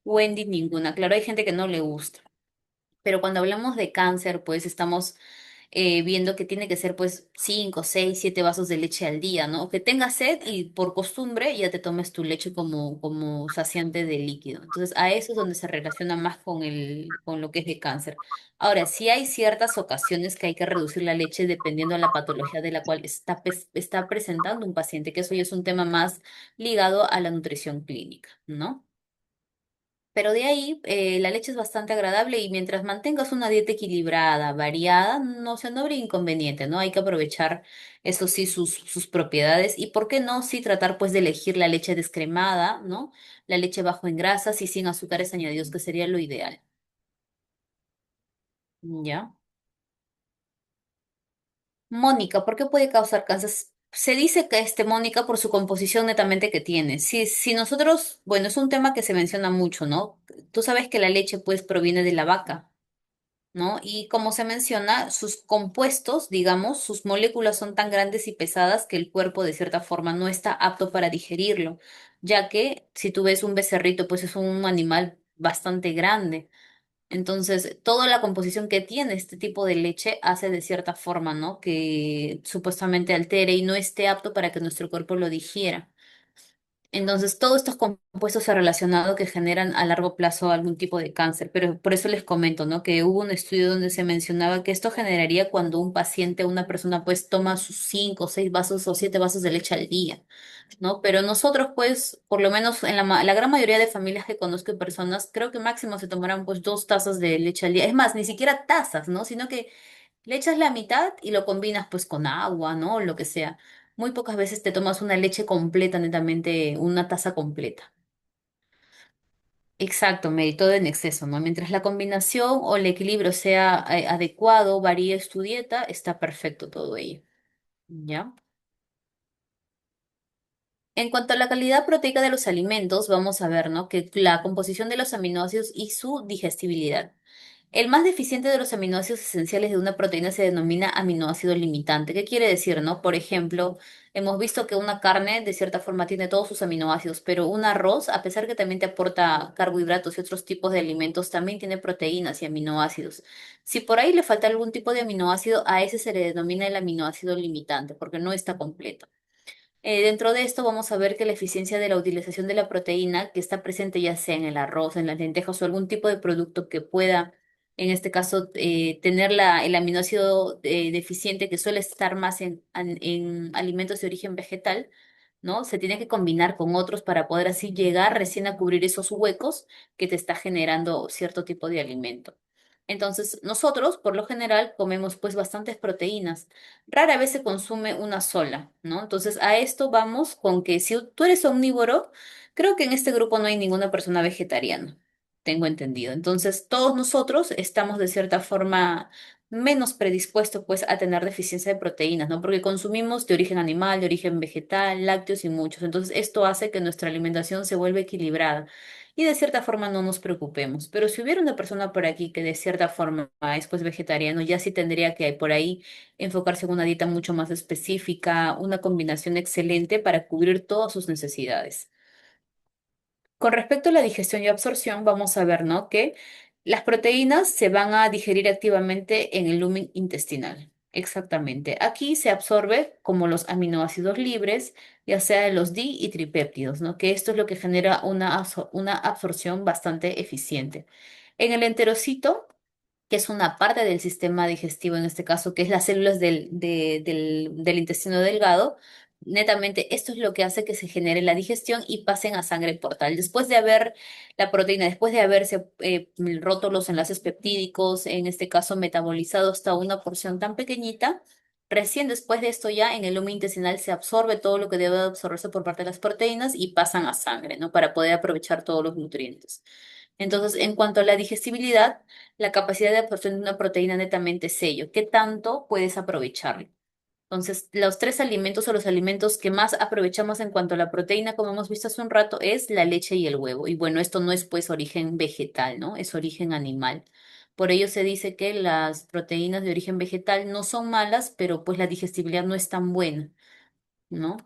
Wendy, ninguna. Claro, hay gente que no le gusta. Pero cuando hablamos de cáncer, pues estamos viendo que tiene que ser pues 5, 6, 7 vasos de leche al día, ¿no? O que tengas sed y por costumbre ya te tomes tu leche como saciante de líquido. Entonces, a eso es donde se relaciona más con lo que es de cáncer. Ahora, sí hay ciertas ocasiones que hay que reducir la leche dependiendo de la patología de la cual está presentando un paciente, que eso ya es un tema más ligado a la nutrición clínica, ¿no? Pero de ahí, la leche es bastante agradable y mientras mantengas una dieta equilibrada, variada, no, o sea, no habría inconveniente, ¿no? Hay que aprovechar, eso sí, sus propiedades y, ¿por qué no? Sí, tratar pues de elegir la leche descremada, ¿no? La leche bajo en grasas y sin azúcares añadidos, que sería lo ideal. ¿Ya? Mónica, ¿por qué puede causar cáncer? Se dice que Mónica, por su composición netamente que tiene. Si nosotros, bueno, es un tema que se menciona mucho, ¿no? Tú sabes que la leche pues proviene de la vaca. ¿No? Y como se menciona, sus compuestos, digamos, sus moléculas son tan grandes y pesadas que el cuerpo de cierta forma no está apto para digerirlo, ya que si tú ves un becerrito, pues es un animal bastante grande. Entonces, toda la composición que tiene este tipo de leche hace de cierta forma, ¿no? Que supuestamente altere y no esté apto para que nuestro cuerpo lo digiera. Entonces, todos estos compuestos se relacionado que generan a largo plazo algún tipo de cáncer, pero por eso les comento, ¿no? Que hubo un estudio donde se mencionaba que esto generaría cuando un paciente, una persona, pues toma sus 5, 6 vasos o 7 vasos de leche al día, ¿no? Pero nosotros, pues, por lo menos en la gran mayoría de familias que conozco y personas, creo que máximo se tomarán pues 2 tazas de leche al día. Es más, ni siquiera tazas, ¿no? Sino que le echas la mitad y lo combinas pues con agua, ¿no? Lo que sea. Muy pocas veces te tomas una leche completa, netamente una taza completa. Exacto, Mary, todo en exceso, ¿no? Mientras la combinación o el equilibrio sea adecuado, varíes tu dieta, está perfecto todo ello. ¿Ya? En cuanto a la calidad proteica de los alimentos, vamos a ver, ¿no? Que la composición de los aminoácidos y su digestibilidad. El más deficiente de los aminoácidos esenciales de una proteína se denomina aminoácido limitante. ¿Qué quiere decir, no? Por ejemplo, hemos visto que una carne de cierta forma tiene todos sus aminoácidos, pero un arroz, a pesar que también te aporta carbohidratos y otros tipos de alimentos, también tiene proteínas y aminoácidos. Si por ahí le falta algún tipo de aminoácido, a ese se le denomina el aminoácido limitante, porque no está completo. Dentro de esto vamos a ver que la eficiencia de la utilización de la proteína que está presente ya sea en el arroz, en las lentejas o algún tipo de producto que pueda, en este caso, tener el aminoácido deficiente que suele estar más en alimentos de origen vegetal, ¿no? Se tiene que combinar con otros para poder así llegar recién a cubrir esos huecos que te está generando cierto tipo de alimento. Entonces, nosotros, por lo general, comemos pues bastantes proteínas. Rara vez se consume una sola, ¿no? Entonces, a esto vamos con que si tú eres omnívoro, creo que en este grupo no hay ninguna persona vegetariana, tengo entendido. Entonces, todos nosotros estamos de cierta forma menos predispuestos pues a tener deficiencia de proteínas, ¿no? Porque consumimos de origen animal, de origen vegetal, lácteos y muchos. Entonces, esto hace que nuestra alimentación se vuelva equilibrada y de cierta forma no nos preocupemos. Pero si hubiera una persona por aquí que de cierta forma es pues vegetariano, ya sí tendría que por ahí enfocarse en una dieta mucho más específica, una combinación excelente para cubrir todas sus necesidades. Con respecto a la digestión y absorción, vamos a ver, ¿no? Que las proteínas se van a digerir activamente en el lumen intestinal. Exactamente. Aquí se absorbe como los aminoácidos libres, ya sea de los di y tripéptidos, ¿no? Que esto es lo que genera una absorción bastante eficiente. En el enterocito, que es una parte del sistema digestivo en este caso, que es las células del intestino delgado. Netamente, esto es lo que hace que se genere la digestión y pasen a sangre portal. Después de haber la proteína, después de haberse roto los enlaces peptídicos, en este caso metabolizado hasta una porción tan pequeñita, recién después de esto ya en el lumen intestinal se absorbe todo lo que debe absorberse por parte de las proteínas y pasan a sangre, ¿no? Para poder aprovechar todos los nutrientes. Entonces, en cuanto a la digestibilidad, la capacidad de absorción de una proteína netamente sello. ¿Qué tanto puedes aprovecharlo? Entonces, los tres alimentos o los alimentos que más aprovechamos en cuanto a la proteína, como hemos visto hace un rato, es la leche y el huevo. Y bueno, esto no es pues origen vegetal, ¿no? Es origen animal. Por ello se dice que las proteínas de origen vegetal no son malas, pero pues la digestibilidad no es tan buena, ¿no?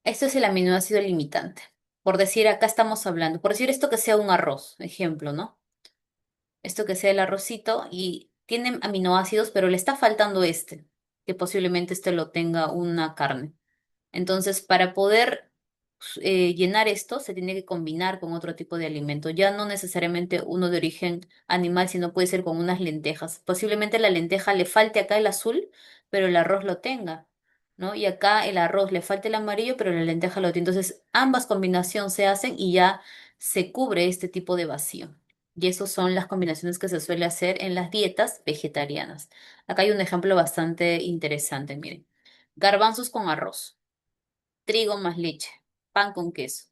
Esto es el aminoácido limitante. Por decir, acá estamos hablando, por decir esto que sea un arroz, ejemplo, ¿no? Esto que sea el arrocito y tiene aminoácidos, pero le está faltando este, que posiblemente este lo tenga una carne. Entonces, para poder llenar esto, se tiene que combinar con otro tipo de alimento, ya no necesariamente uno de origen animal, sino puede ser con unas lentejas. Posiblemente la lenteja le falte acá el azul, pero el arroz lo tenga, ¿no? Y acá el arroz le falta el amarillo, pero la lenteja lo tiene. Entonces, ambas combinaciones se hacen y ya se cubre este tipo de vacío. Y esas son las combinaciones que se suele hacer en las dietas vegetarianas. Acá hay un ejemplo bastante interesante, miren. Garbanzos con arroz, trigo más leche, pan con queso.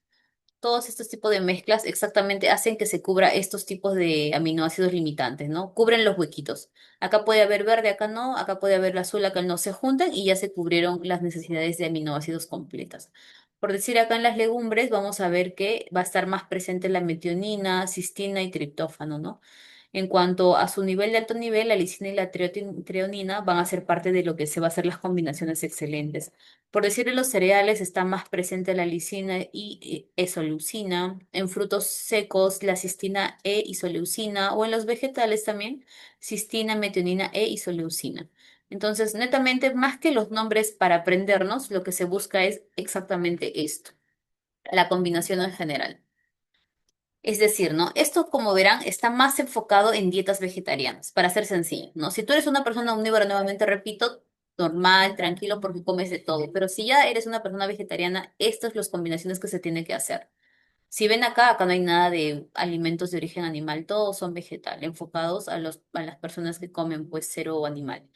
Todos estos tipos de mezclas exactamente hacen que se cubra estos tipos de aminoácidos limitantes, ¿no? Cubren los huequitos. Acá puede haber verde, acá no, acá puede haber azul, acá no se juntan y ya se cubrieron las necesidades de aminoácidos completas. Por decir acá en las legumbres, vamos a ver que va a estar más presente la metionina, cistina y triptófano, ¿no? En cuanto a su nivel de alto nivel, la lisina y la treonina van a ser parte de lo que se va a hacer las combinaciones excelentes. Por decir, en los cereales está más presente la lisina y isoleucina, en frutos secos la cistina e isoleucina, o en los vegetales también cistina, metionina e isoleucina. Entonces, netamente, más que los nombres para aprendernos, lo que se busca es exactamente esto, la combinación en general. Es decir, ¿no? Esto, como verán, está más enfocado en dietas vegetarianas, para ser sencillo, ¿no? Si tú eres una persona omnívora, nuevamente repito, normal, tranquilo, porque comes de todo, pero si ya eres una persona vegetariana, estas son las combinaciones que se tiene que hacer. Si ven acá, acá no hay nada de alimentos de origen animal, todos son vegetal, enfocados a las personas que comen pues cero animal,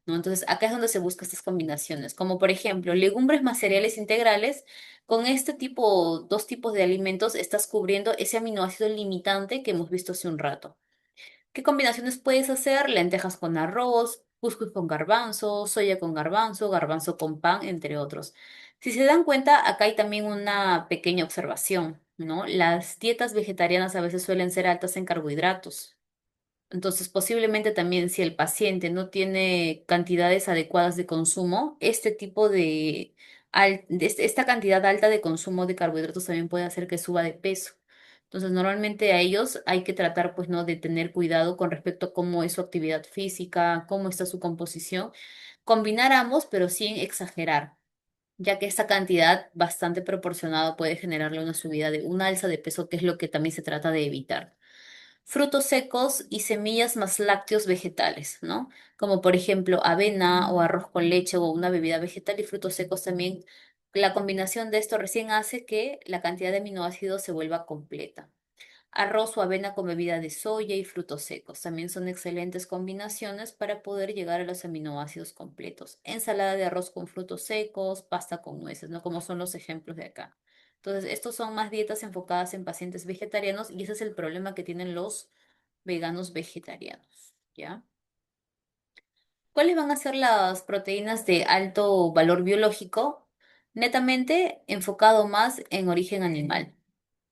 ¿no? Entonces, acá es donde se buscan estas combinaciones, como por ejemplo, legumbres más cereales integrales, con este tipo, dos tipos de alimentos, estás cubriendo ese aminoácido limitante que hemos visto hace un rato. ¿Qué combinaciones puedes hacer? Lentejas con arroz, cuscús con garbanzo, soya con garbanzo, garbanzo con pan, entre otros. Si se dan cuenta, acá hay también una pequeña observación, ¿no? Las dietas vegetarianas a veces suelen ser altas en carbohidratos. Entonces, posiblemente también si el paciente no tiene cantidades adecuadas de consumo, este tipo esta cantidad alta de consumo de carbohidratos también puede hacer que suba de peso. Entonces, normalmente a ellos hay que tratar, pues, ¿no? De tener cuidado con respecto a cómo es su actividad física, cómo está su composición. Combinar ambos, pero sin exagerar, ya que esta cantidad bastante proporcionada puede generarle una subida de una alza de peso, que es lo que también se trata de evitar. Frutos secos y semillas más lácteos vegetales, ¿no? Como por ejemplo avena o arroz con leche o una bebida vegetal y frutos secos también. La combinación de esto recién hace que la cantidad de aminoácidos se vuelva completa. Arroz o avena con bebida de soya y frutos secos también son excelentes combinaciones para poder llegar a los aminoácidos completos. Ensalada de arroz con frutos secos, pasta con nueces, ¿no? Como son los ejemplos de acá. Entonces, estos son más dietas enfocadas en pacientes vegetarianos y ese es el problema que tienen los veganos vegetarianos, ¿ya? ¿Cuáles van a ser las proteínas de alto valor biológico? Netamente enfocado más en origen animal.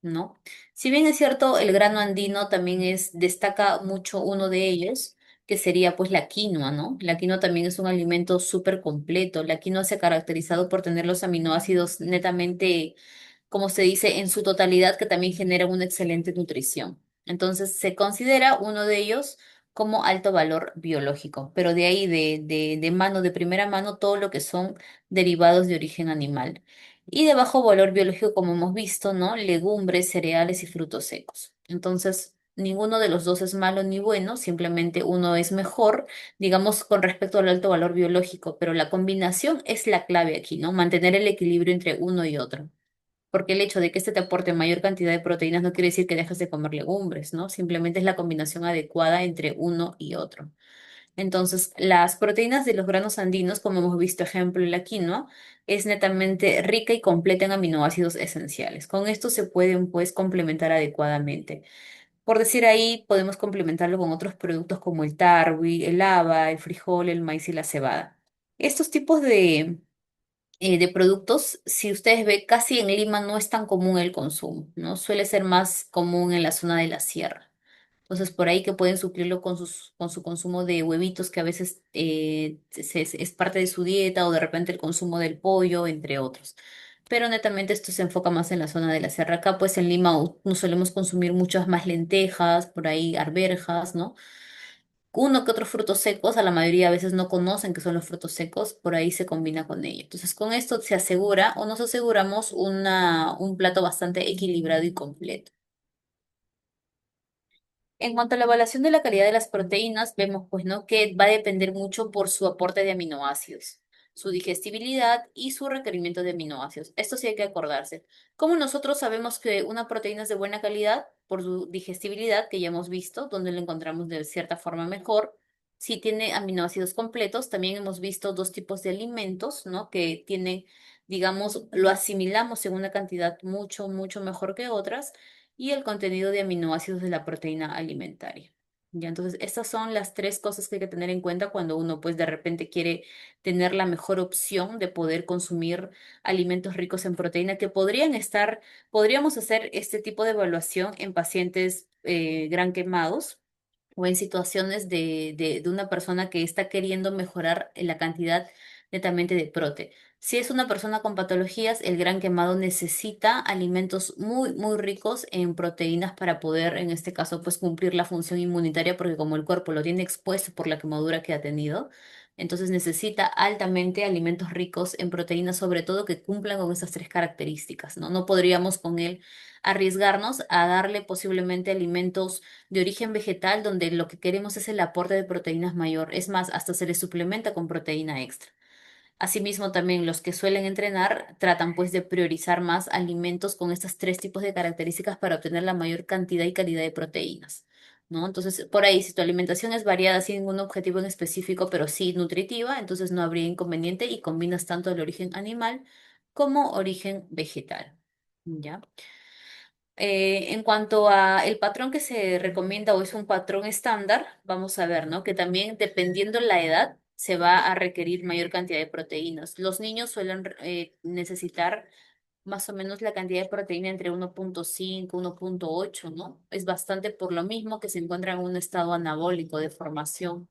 ¿No? Si bien es cierto, el grano andino también destaca mucho uno de ellos, que sería pues la quinoa, ¿no? La quinoa también es un alimento súper completo. La quinoa se ha caracterizado por tener los aminoácidos netamente, como se dice, en su totalidad, que también generan una excelente nutrición. Entonces, se considera uno de ellos como alto valor biológico, pero de ahí, de mano, de primera mano, todo lo que son derivados de origen animal. Y de bajo valor biológico, como hemos visto, ¿no? Legumbres, cereales y frutos secos. Entonces, ninguno de los dos es malo ni bueno, simplemente uno es mejor, digamos, con respecto al alto valor biológico, pero la combinación es la clave aquí, ¿no? Mantener el equilibrio entre uno y otro. Porque el hecho de que este te aporte mayor cantidad de proteínas no quiere decir que dejes de comer legumbres, ¿no? Simplemente es la combinación adecuada entre uno y otro. Entonces, las proteínas de los granos andinos, como hemos visto ejemplo en la quinoa, es netamente rica y completa en aminoácidos esenciales. Con esto se pueden, pues, complementar adecuadamente. Por decir ahí, podemos complementarlo con otros productos como el tarwi, el haba, el frijol, el maíz y la cebada. Estos tipos de productos, si ustedes ven, casi en Lima no es tan común el consumo, ¿no? Suele ser más común en la zona de la sierra. Entonces, por ahí que pueden suplirlo con su consumo de huevitos, que a veces es parte de su dieta, o de repente el consumo del pollo, entre otros. Pero netamente esto se enfoca más en la zona de la sierra. Acá, pues en Lima no solemos consumir muchas más lentejas, por ahí arvejas, ¿no? Uno que otros frutos secos, a la mayoría a veces no conocen que son los frutos secos, por ahí se combina con ello. Entonces, con esto se asegura o nos aseguramos un plato bastante equilibrado y completo. En cuanto a la evaluación de la calidad de las proteínas, vemos pues, ¿no? Que va a depender mucho por su aporte de aminoácidos, su digestibilidad y su requerimiento de aminoácidos. Esto sí hay que acordarse. ¿Cómo nosotros sabemos que una proteína es de buena calidad? Por su digestibilidad, que ya hemos visto, donde lo encontramos de cierta forma mejor. Si tiene aminoácidos completos, también hemos visto dos tipos de alimentos, ¿no? Que tienen, digamos, lo asimilamos en una cantidad mucho, mucho mejor que otras y el contenido de aminoácidos de la proteína alimentaria. Ya, entonces, estas son las tres cosas que hay que tener en cuenta cuando uno, pues, de repente quiere tener la mejor opción de poder consumir alimentos ricos en proteína que podríamos hacer este tipo de evaluación en pacientes gran quemados o en situaciones de una persona que está queriendo mejorar la cantidad netamente de prote. Si es una persona con patologías, el gran quemado necesita alimentos muy, muy ricos en proteínas para poder, en este caso, pues cumplir la función inmunitaria, porque como el cuerpo lo tiene expuesto por la quemadura que ha tenido, entonces necesita altamente alimentos ricos en proteínas, sobre todo que cumplan con esas tres características, ¿no? No podríamos con él arriesgarnos a darle posiblemente alimentos de origen vegetal, donde lo que queremos es el aporte de proteínas mayor. Es más, hasta se les suplementa con proteína extra. Asimismo, también los que suelen entrenar tratan pues de priorizar más alimentos con estos tres tipos de características para obtener la mayor cantidad y calidad de proteínas, ¿no? Entonces, por ahí, si tu alimentación es variada sin ningún objetivo en específico, pero sí nutritiva, entonces no habría inconveniente y combinas tanto el origen animal como origen vegetal, ¿ya? En cuanto a el patrón que se recomienda o es un patrón estándar, vamos a ver, ¿no? Que también dependiendo la edad se va a requerir mayor cantidad de proteínas. Los niños suelen necesitar más o menos la cantidad de proteína entre 1,5, 1,8, ¿no? Es bastante por lo mismo que se encuentra en un estado anabólico de formación,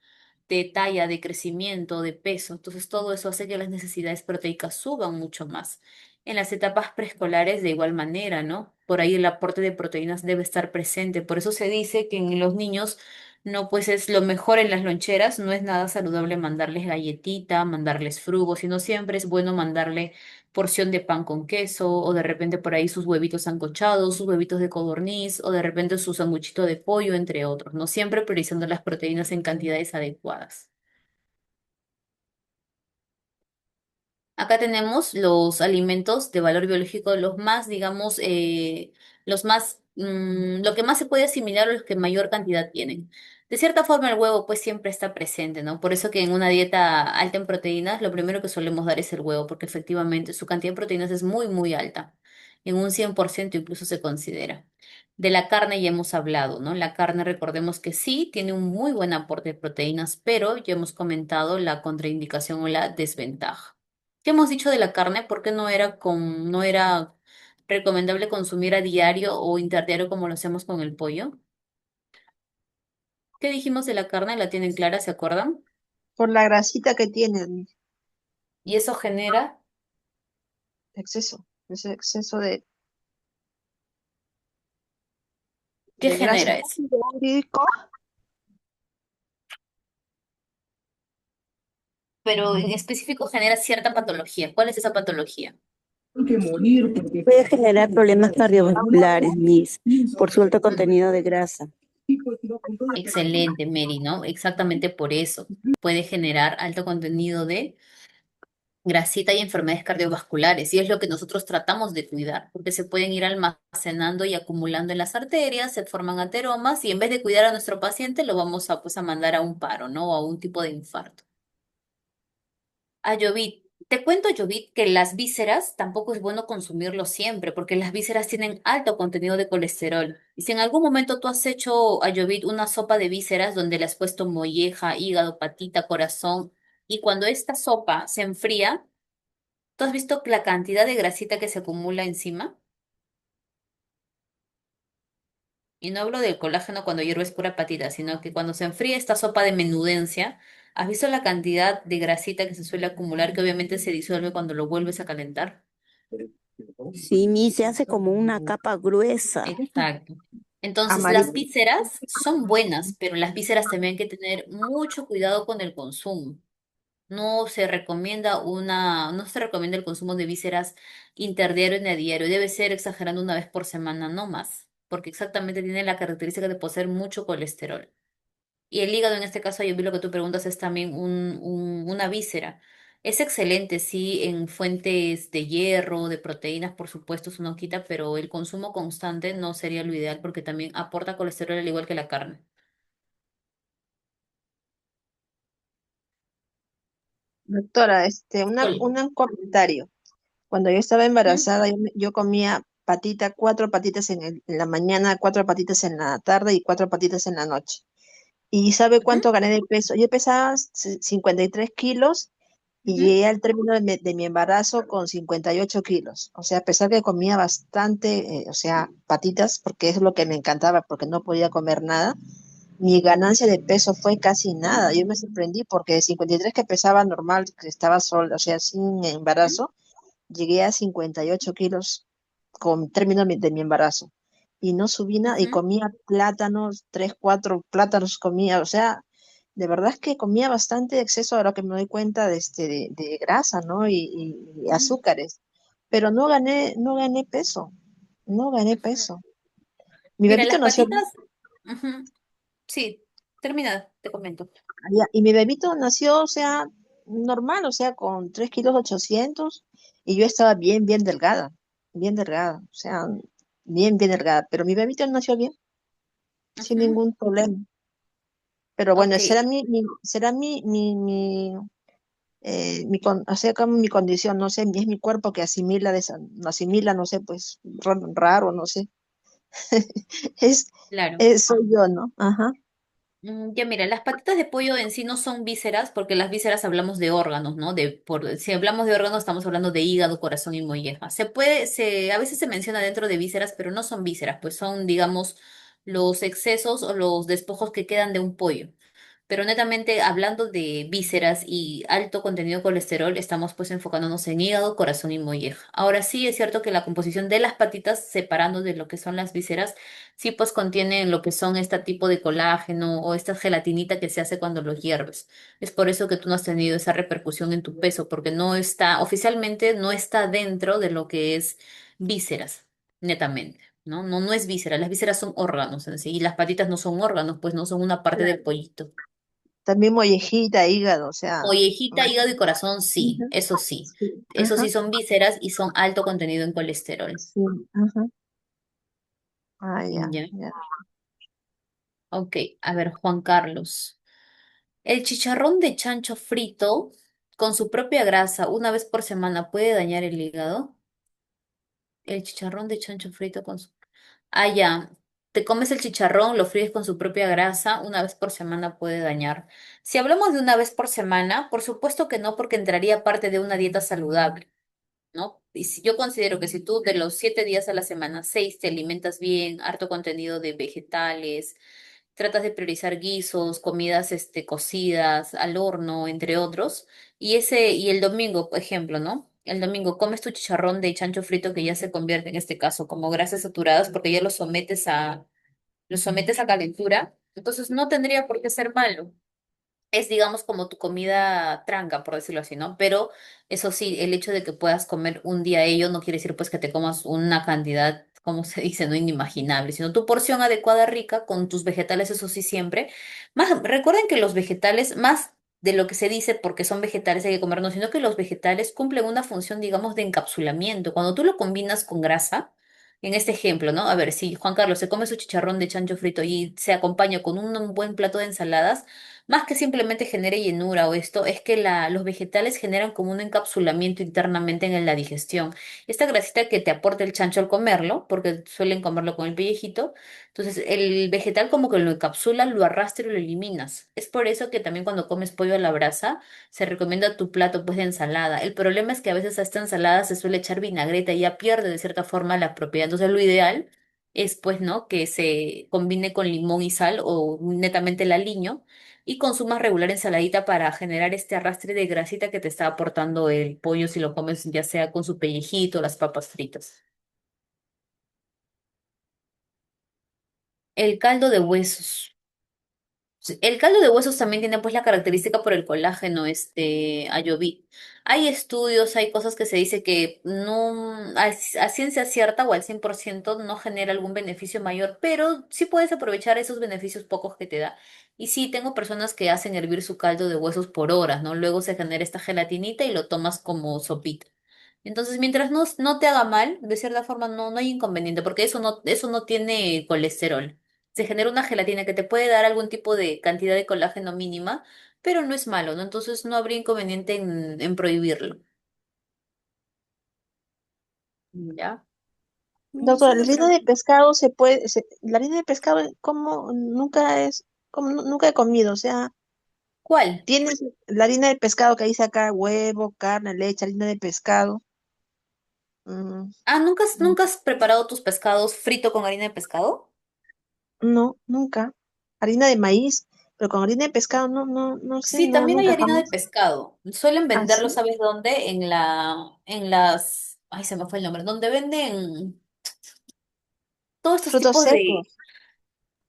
de talla, de crecimiento, de peso. Entonces todo eso hace que las necesidades proteicas suban mucho más. En las etapas preescolares de igual manera, ¿no? Por ahí el aporte de proteínas debe estar presente. Por eso se dice que en los niños no, pues es lo mejor en las loncheras, no es nada saludable mandarles galletita, mandarles frugo, sino siempre es bueno mandarle porción de pan con queso, o de repente por ahí sus huevitos sancochados, sus huevitos de codorniz, o de repente su sanguchito de pollo, entre otros, ¿no? Siempre priorizando las proteínas en cantidades adecuadas. Acá tenemos los alimentos de valor biológico, los más, digamos, lo que más se puede asimilar o los que mayor cantidad tienen. De cierta forma, el huevo pues siempre está presente, ¿no? Por eso que en una dieta alta en proteínas, lo primero que solemos dar es el huevo, porque efectivamente su cantidad de proteínas es muy, muy alta. En un 100% incluso se considera. De la carne ya hemos hablado, ¿no? La carne, recordemos que sí, tiene un muy buen aporte de proteínas, pero ya hemos comentado la contraindicación o la desventaja. ¿Qué hemos dicho de la carne? ¿Por qué no era recomendable consumir a diario o interdiario como lo hacemos con el pollo? ¿Qué dijimos de la carne? ¿La tienen clara? ¿Se acuerdan? Por la grasita que tiene, Y eso genera, exceso, ese exceso ¿qué de grasa. genera eso? Rico. Pero en específico genera cierta patología. ¿Cuál es esa patología? Puede generar problemas cardiovasculares, Miss, por su alto Mm, contenido de grasa. excelente, Mary, ¿no? Exactamente por eso. Puede generar alto contenido de grasita y enfermedades cardiovasculares, y es lo que nosotros tratamos de cuidar, porque se pueden ir almacenando y acumulando en las arterias, se forman ateromas, y en vez de cuidar a nuestro paciente, lo vamos a, pues, a mandar a un paro, ¿no? O a un tipo de infarto. A Jovit, te cuento, Jovit, que las vísceras tampoco es bueno consumirlo siempre, porque las vísceras tienen alto contenido de colesterol. Y si en algún momento tú has hecho, a Jovit, una sopa de vísceras donde le has puesto molleja, hígado, patita, corazón, y cuando esta sopa se enfría, ¿tú has visto la cantidad de grasita que se acumula encima? Y no hablo del colágeno cuando hierves pura patita, sino que cuando se enfría esta sopa de menudencia, ¿has visto la cantidad de grasita que se suele acumular, que obviamente se disuelve cuando lo vuelves a calentar? Sí, Miss, se hace como una capa gruesa. Exacto. Entonces, las Amarillo. vísceras son buenas, pero las vísceras también hay que tener mucho cuidado con el consumo. No se recomienda el consumo de vísceras interdiario ni a diario. Debe ser exagerando una vez por semana, no más, porque exactamente tiene la característica de poseer mucho colesterol. Y el hígado, en este caso, yo vi lo que tú preguntas, es también una víscera. Es excelente, sí, en fuentes de hierro, de proteínas, por supuesto, eso no quita, pero el consumo constante no sería lo ideal porque también aporta colesterol al igual que la carne. Doctora, Sol. un comentario. Cuando yo estaba ¿Mm? embarazada, yo comía cuatro patitas en la mañana, cuatro patitas en la tarde y cuatro patitas en la noche. ¿Y sabe Ujú. cuánto gané de peso? Yo pesaba 53 kilos y Ujú. llegué al término de mi embarazo con 58 kilos. O sea, a pesar que comía bastante, o sea, patitas, porque es lo que me encantaba, porque no podía comer nada, mi ganancia de peso fue casi nada. Yo me sorprendí porque de 53 que pesaba normal, que estaba sola, o sea, sin embarazo, llegué a 58 kilos con término de mi embarazo. Y no subí nada, y Ujú. comía plátanos, tres, cuatro plátanos comía, o sea, de verdad es que comía bastante exceso, ahora que me doy cuenta de grasa, ¿no? Y Ujú. azúcares. Pero no gané peso, no gané Ujú. peso. Mi Mira, bebito las nació patitas, ujú. Sí, termina, te comento. ya, y mi bebito nació, o sea, normal, o sea, con 3 kilos 800 y yo estaba bien delgada, o sea, bien delgada, pero mi bebito nació bien, sin Ujú. ningún problema. Pero bueno, Ok, o sea, como mi condición, no sé, es mi cuerpo que asimila, no sé, pues raro, no sé. Es, claro. soy yo, ¿no? Ajá. Ya mira, las patitas de pollo en sí no son vísceras, porque las vísceras hablamos de órganos, ¿no? Si hablamos de órganos, estamos hablando de hígado, corazón y molleja. A veces se menciona dentro de vísceras, pero no son vísceras, pues son, digamos, los excesos o los despojos que quedan de un pollo. Pero netamente hablando de vísceras y alto contenido de colesterol, estamos pues enfocándonos en hígado, corazón y molleja. Ahora sí es cierto que la composición de las patitas, separando de lo que son las vísceras, sí pues contienen lo que son este tipo de colágeno o esta gelatinita que se hace cuando los hierves. Es por eso que tú no has tenido esa repercusión en tu peso, porque no está, oficialmente no está dentro de lo que es vísceras, netamente. ¿No? No, no es víscera, las vísceras son órganos en sí, y las patitas no son órganos, pues no son una parte del Claro. pollito. También mollejita, hígado, o sea, Mollejita, más. hígado y corazón, sí, Ujú, eso sí. sí, Eso sí ajá, son vísceras y son alto contenido en colesterol. sí, ajá. Ah, ya, Ya. ya. Ok, a ver, Juan Carlos. ¿El chicharrón de chancho frito con su propia grasa una vez por semana puede dañar el hígado? El chicharrón de chancho frito con su... Ah, ya. Te comes el chicharrón, lo fríes con su propia grasa, una vez por semana puede dañar. Si hablamos de una vez por semana, por supuesto que no, porque entraría parte de una dieta saludable. ¿No? Y si yo considero que si tú de los 7 días a la semana, 6 te alimentas bien, harto contenido de vegetales, tratas de priorizar guisos, comidas cocidas al horno, entre otros, y el domingo, por ejemplo, ¿no? El domingo comes tu chicharrón de chancho frito que ya se convierte en este caso como grasas saturadas porque ya lo sometes a calentura, entonces no tendría por qué ser malo. Es, digamos, como tu comida tranca, por decirlo así, ¿no? Pero eso sí, el hecho de que puedas comer un día ello no quiere decir pues que te comas una cantidad, como se dice, no inimaginable, sino tu porción adecuada, rica, con tus vegetales, eso sí, siempre. Más, recuerden que los vegetales, más de lo que se dice porque son vegetales hay que comernos, sino que los vegetales cumplen una función, digamos, de encapsulamiento. Cuando tú lo combinas con grasa, en este ejemplo, ¿no? A ver, si Juan Carlos se come su chicharrón de chancho frito y se acompaña con un buen plato de ensaladas, más que simplemente genere llenura o esto, es que los vegetales generan como un encapsulamiento internamente en la digestión. Esta grasita que te aporta el chancho al comerlo, porque suelen comerlo con el pellejito, entonces el vegetal como que lo encapsula, lo arrastra y lo eliminas. Es por eso que también cuando comes pollo a la brasa, se recomienda tu plato pues de ensalada. El problema es que a veces a esta ensalada se suele echar vinagreta y ya pierde de cierta forma la propiedad. Entonces lo ideal es pues, ¿no? Que se combine con limón y sal o netamente el aliño y consumas regular ensaladita para generar este arrastre de grasita que te está aportando el pollo si lo comes ya sea con su pellejito o las papas fritas. El caldo de huesos. Sí, el caldo de huesos también tiene pues la característica por el colágeno, Ayovit. Hay estudios, hay cosas que se dice que no, a ciencia cierta o al 100% no genera algún beneficio mayor, pero sí puedes aprovechar esos beneficios pocos que te da. Y sí, tengo personas que hacen hervir su caldo de huesos por horas, ¿no? Luego se genera esta gelatinita y lo tomas como sopita. Entonces, mientras no te haga mal, de cierta forma no hay inconveniente, porque eso no tiene colesterol. Se genera una gelatina que te puede dar algún tipo de cantidad de colágeno mínima, pero no es malo, ¿no? Entonces no habría inconveniente en prohibirlo. ¿Ya? Doctora, la Solo harina de pregunto. pescado se puede, la harina de pescado, ¿cómo? Nunca es, como nunca he comido, o sea, ¿Cuál? tienes la harina de pescado que dice acá, huevo, carne, leche, harina de pescado. Mm, Ah, mm, nunca has preparado tus pescados frito con harina de pescado? no, nunca. Harina de maíz, pero con harina de pescado no sé, Sí, también hay nunca harina de jamás. pescado. Suelen venderlo, Así, ¿sabes dónde? En las, ay, se me fue el nombre, donde venden todos estos frutos tipos secos,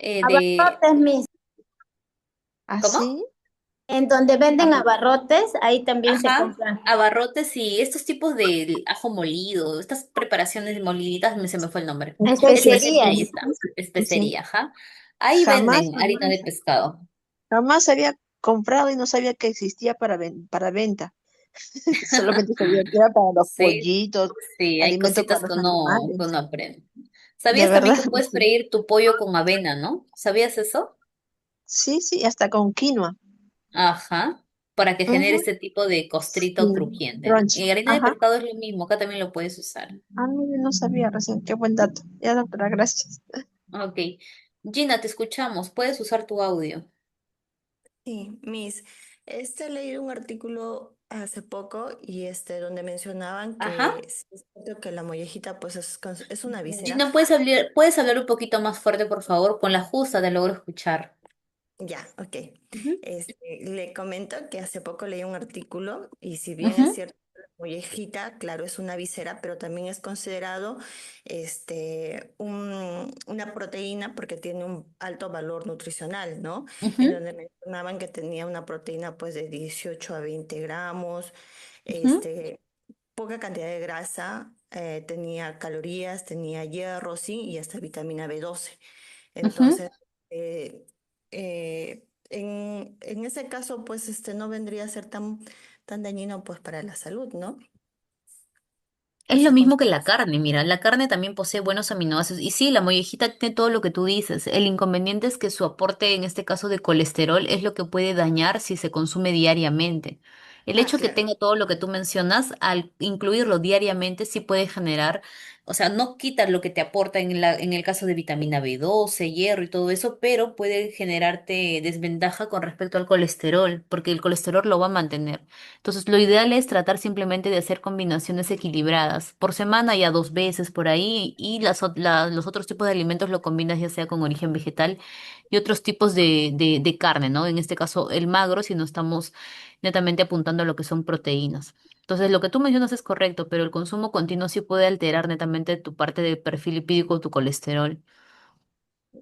de, Abarrotes, mis. ¿cómo? así. En donde venden Arro- abarrotes, ahí también se Ajá, compran. abarrotes y estos tipos de ajo molido, estas preparaciones moliditas, se me fue el nombre. Netamente Especiarías. ahí está, Sí, especería, ajá. Ahí jamás, venden harina de jamás, pescado. jamás había comprado y no sabía que existía para venta. Solamente sabía que era para los Sí, pollitos, sí, hay alimento para cositas los que animales. uno aprende. De ¿Sabías también verdad, que puedes sí. freír tu pollo con avena, no? ¿Sabías eso? Sí, sí, hasta con quinoa. Ajá, para que genere Ujú, ese tipo de sí, costrito crujiente, ¿no? crunch. Y harina de Ajá. pescado es lo mismo, acá también lo puedes usar. Ah, no, yo no sabía recién. Qué buen dato. Ya, doctora, gracias. Ok. Gina, te escuchamos, puedes usar tu audio. Sí, leí un artículo hace poco y donde mencionaban que Ajá. sí es cierto que la mollejita pues es una víscera. Gina, puedes hablar un poquito más fuerte, por favor? Con la justa te logro escuchar. Ya, ok. Ujú, Le comento que hace poco leí un artículo y si bien es ujú, cierto, la mollejita, claro, es una víscera, pero también es considerado una proteína porque tiene un alto valor nutricional, ¿no? En ujú, donde mencionaban que tenía una proteína pues de 18 a 20 gramos, ujú, este, poca cantidad de grasa, tenía calorías, tenía hierro, sí, y hasta vitamina B12. ujú. Entonces, eh, en ese caso, pues no vendría a ser tan dañino pues para la salud, ¿no? Es lo Se mismo que considera la carne, mira, la carne también posee buenos aminoácidos y sí, la mollejita tiene todo lo que tú dices. El inconveniente es que su aporte, en este caso de colesterol, es lo que puede dañar si se consume diariamente. El Ah, hecho que claro. tenga todo lo que tú mencionas, al incluirlo diariamente, sí puede generar, o sea, no quita lo que te aporta en el caso de vitamina B12, hierro y todo eso, pero puede generarte desventaja con respecto al colesterol, porque el colesterol lo va a mantener. Entonces, lo ideal es tratar simplemente de hacer combinaciones equilibradas. Por semana ya 2 veces por ahí y los otros tipos de alimentos lo combinas ya sea con origen vegetal y otros tipos de carne, ¿no? En este caso, el magro, si no estamos netamente apuntando a lo que son proteínas. Entonces, lo que tú mencionas es correcto, pero el consumo continuo sí puede alterar netamente tu parte de perfil lipídico, tu colesterol.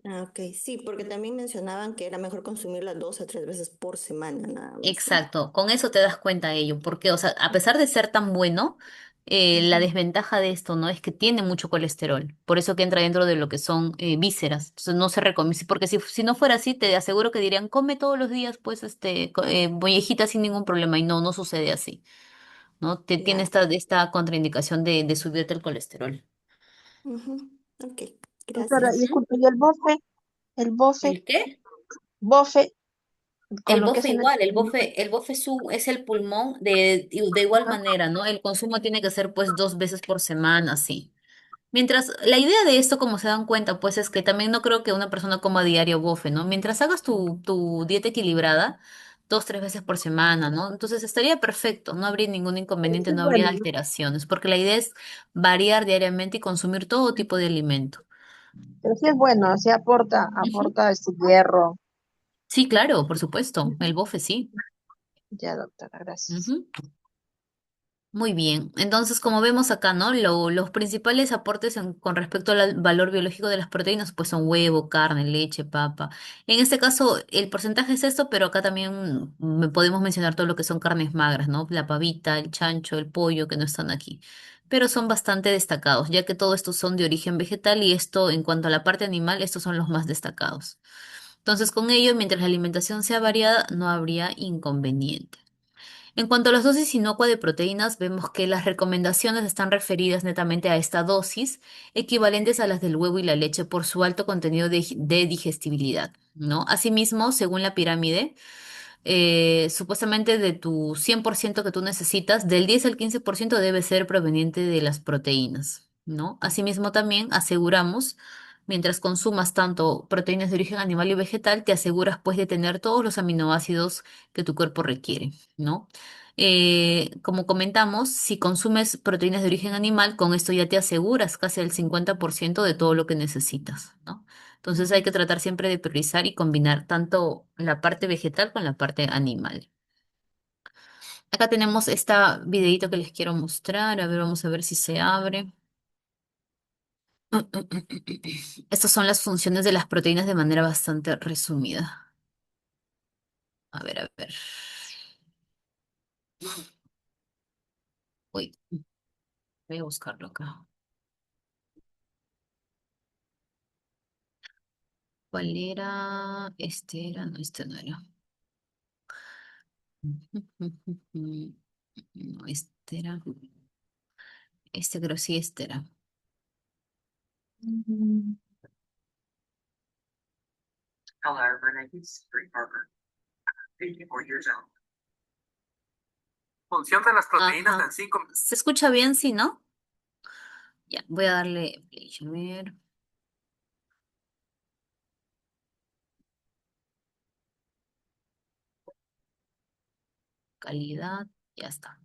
Ah, ok, sí, porque también mencionaban que era mejor consumirla 2 a 3 veces por semana, nada más, ¿no? Exacto, con eso te das cuenta de ello, porque, o sea, a pesar de ser tan bueno, la Ujú. desventaja de esto, ¿no? Es que tiene mucho colesterol, por eso que entra dentro de lo que son vísceras, entonces no se recomienda, porque si no fuera así, te aseguro que dirían, come todos los días, pues, mollejita sin ningún problema, y no, no sucede así, ¿no? Tiene Claro. esta contraindicación de subirte el colesterol. Ujú. Ok, Doctora, gracias. Ujú. disculpe, ¿y el bofe, ¿El qué? bofe, con El lo que bofe es igual, el bofe es el pulmón de igual manera, ¿no? El consumo tiene que ser pues 2 veces por semana, sí. Mientras, la idea de esto, como se dan cuenta, pues es que también no creo que una persona coma a diario bofe, ¿no? Mientras hagas tu dieta equilibrada, 2, 3 veces por semana, ¿no? Entonces estaría perfecto, no habría ningún inconveniente, es no habría bueno, ¿no? alteraciones, porque la idea es variar diariamente y consumir todo tipo de alimento. Pero sí es bueno, sí Ujú. aporta este hierro. Sí, claro, por supuesto, el bofe sí. Ya, doctora, gracias. Ujú. Muy bien, entonces como vemos acá, ¿no? Los principales aportes con respecto al valor biológico de las proteínas, pues son huevo, carne, leche, papa. En este caso, el porcentaje es esto, pero acá también podemos mencionar todo lo que son carnes magras, ¿no? La pavita, el chancho, el pollo, que no están aquí. Pero son bastante destacados, ya que todos estos son de origen vegetal y esto, en cuanto a la parte animal, estos son los más destacados. Entonces, con ello, mientras la alimentación sea variada, no habría inconveniente. En cuanto a las dosis inocua de proteínas, vemos que las recomendaciones están referidas netamente a esta dosis, equivalentes a las del huevo y la leche por su alto contenido de digestibilidad, ¿no? Asimismo, según la pirámide, supuestamente de tu 100% que tú necesitas, del 10 al 15% debe ser proveniente de las proteínas, ¿no? Asimismo, también aseguramos, mientras consumas tanto proteínas de origen animal y vegetal, te aseguras pues de tener todos los aminoácidos que tu cuerpo requiere, ¿no? Como comentamos, si consumes proteínas de origen animal, con esto ya te aseguras casi el 50% de todo lo que necesitas, ¿no? Entonces hay que tratar siempre de priorizar y combinar tanto la parte vegetal con la parte animal. Acá tenemos este videito que les quiero mostrar. A ver, vamos a ver si se abre. Estas son las funciones de las proteínas de manera bastante resumida. A ver, a ver. Uy, voy a buscarlo acá. ¿Cuál era? Este era, no, este no era. No, este era. Este creo sí, este era. Función de las proteínas. Ajá. ¿Se escucha bien, sí, no? Ya, voy a darle play. A ver. calidad, ya está.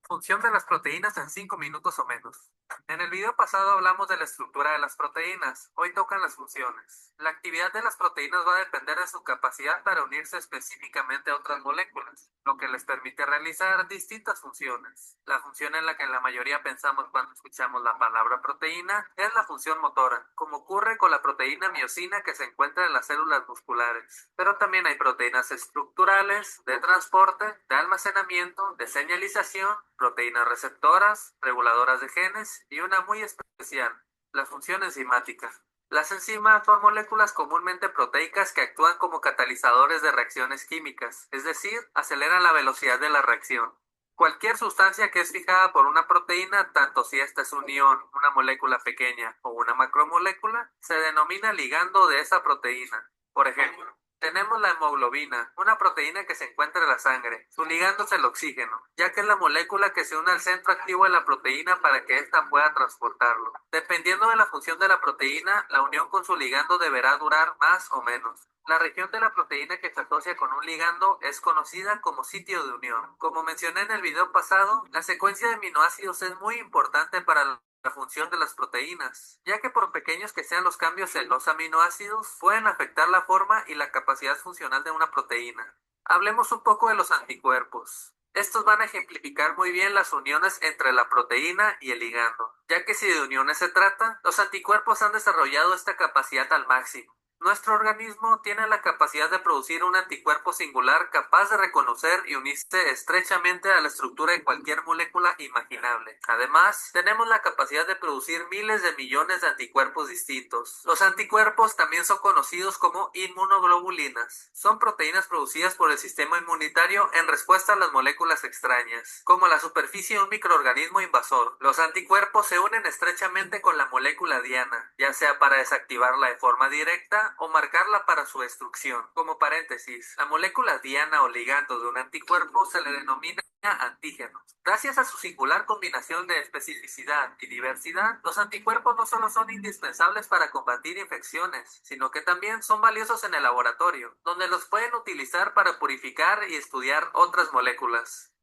Función de las proteínas en 5 minutos o menos. En el video pasado hablamos de la estructura de las proteínas, hoy tocan las funciones. La actividad de las proteínas va a depender de su capacidad para unirse específicamente a otras moléculas, lo que les permite realizar distintas funciones. La función en la que la mayoría pensamos cuando escuchamos la palabra proteína es la función motora, como ocurre con la proteína miosina que se encuentra en las células musculares. Pero también hay proteínas estructurales, de transporte, de almacenamiento, de señalización, proteínas receptoras, reguladoras de genes y una muy especial, la función enzimática. Las enzimas son moléculas comúnmente proteicas que actúan como catalizadores de reacciones químicas, es decir, aceleran la velocidad de la reacción. Cualquier sustancia que es fijada por una proteína, tanto si esta es un ion, una molécula pequeña o una macromolécula, se denomina ligando de esa proteína. Por ejemplo, tenemos la hemoglobina, una proteína que se encuentra en la sangre. Su ligando es el oxígeno, ya que es la molécula que se une al centro activo de la proteína para que ésta pueda transportarlo. Dependiendo de la función de la proteína, la unión con su ligando deberá durar más o menos. La región de la proteína que se asocia con un ligando es conocida como sitio de unión. Como mencioné en el video pasado, la secuencia de aminoácidos es muy importante para la función de las proteínas, ya que por pequeños que sean los cambios en los aminoácidos, pueden afectar la forma y la capacidad funcional de una proteína. Hablemos un poco de los anticuerpos. Estos van a ejemplificar muy bien las uniones entre la proteína y el ligando, ya que si de uniones se trata, los anticuerpos han desarrollado esta capacidad al máximo. Nuestro organismo tiene la capacidad de producir un anticuerpo singular capaz de reconocer y unirse estrechamente a la estructura de cualquier molécula imaginable. Además, tenemos la capacidad de producir miles de millones de anticuerpos distintos. Los anticuerpos también son conocidos como inmunoglobulinas. Son proteínas producidas por el sistema inmunitario en respuesta a las moléculas extrañas, como la superficie de un microorganismo invasor. Los anticuerpos se unen estrechamente con la molécula diana, ya sea para desactivarla de forma directa o marcarla para su destrucción. Como paréntesis, la molécula diana o ligando de un anticuerpo se le denomina antígenos. Gracias a su singular combinación de especificidad y diversidad, los anticuerpos no solo son indispensables para combatir infecciones, sino que también son valiosos en el laboratorio, donde los pueden utilizar para purificar y estudiar otras moléculas.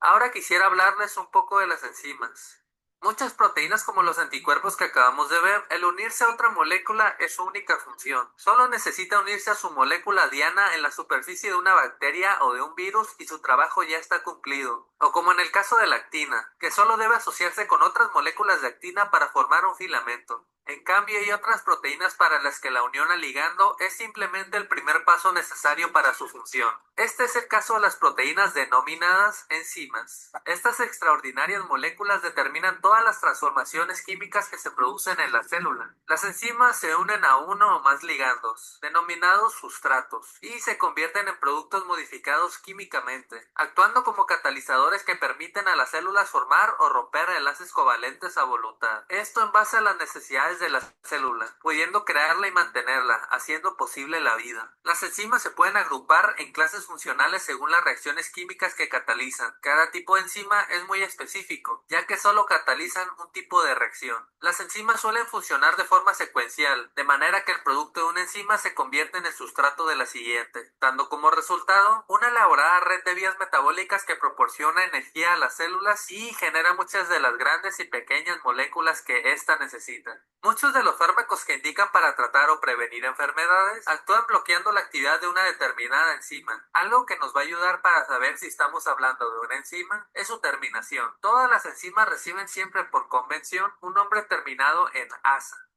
Ahora quisiera hablarles un poco de las enzimas. Muchas proteínas como los anticuerpos que acabamos de ver, el unirse a otra molécula es su única función. Solo necesita unirse a su molécula diana en la superficie de una bacteria o de un virus y su trabajo ya está cumplido. O como en el caso de la actina, que solo debe asociarse con otras moléculas de actina para formar un filamento. En cambio, hay otras proteínas para las que la unión al ligando es simplemente el primer paso necesario para su función. Este es el caso de las proteínas denominadas enzimas. Estas extraordinarias moléculas determinan todas las transformaciones químicas que se producen en la célula. Las enzimas se unen a uno o más ligandos, denominados sustratos, y se convierten en productos modificados químicamente, actuando como catalizadores que permiten a las células formar o romper enlaces covalentes a voluntad. Esto en base a las necesidades de la célula, pudiendo crearla y mantenerla, haciendo posible la vida. Las enzimas se pueden agrupar en clases funcionales según las reacciones químicas que catalizan. Cada tipo de enzima es muy específico, ya que solo catalizan un tipo de reacción. Las enzimas suelen funcionar de forma secuencial, de manera que el producto de una enzima se convierte en el sustrato de la siguiente, dando como resultado una elaborada red de vías metabólicas que proporciona energía a las células y genera muchas de las grandes y pequeñas moléculas que ésta necesita. Muchos de los fármacos que indican para tratar o prevenir enfermedades actúan bloqueando la actividad de una determinada enzima. Algo que nos va a ayudar para saber si estamos hablando de una enzima es su terminación. Todas las enzimas reciben siempre por convención un nombre terminado en asa.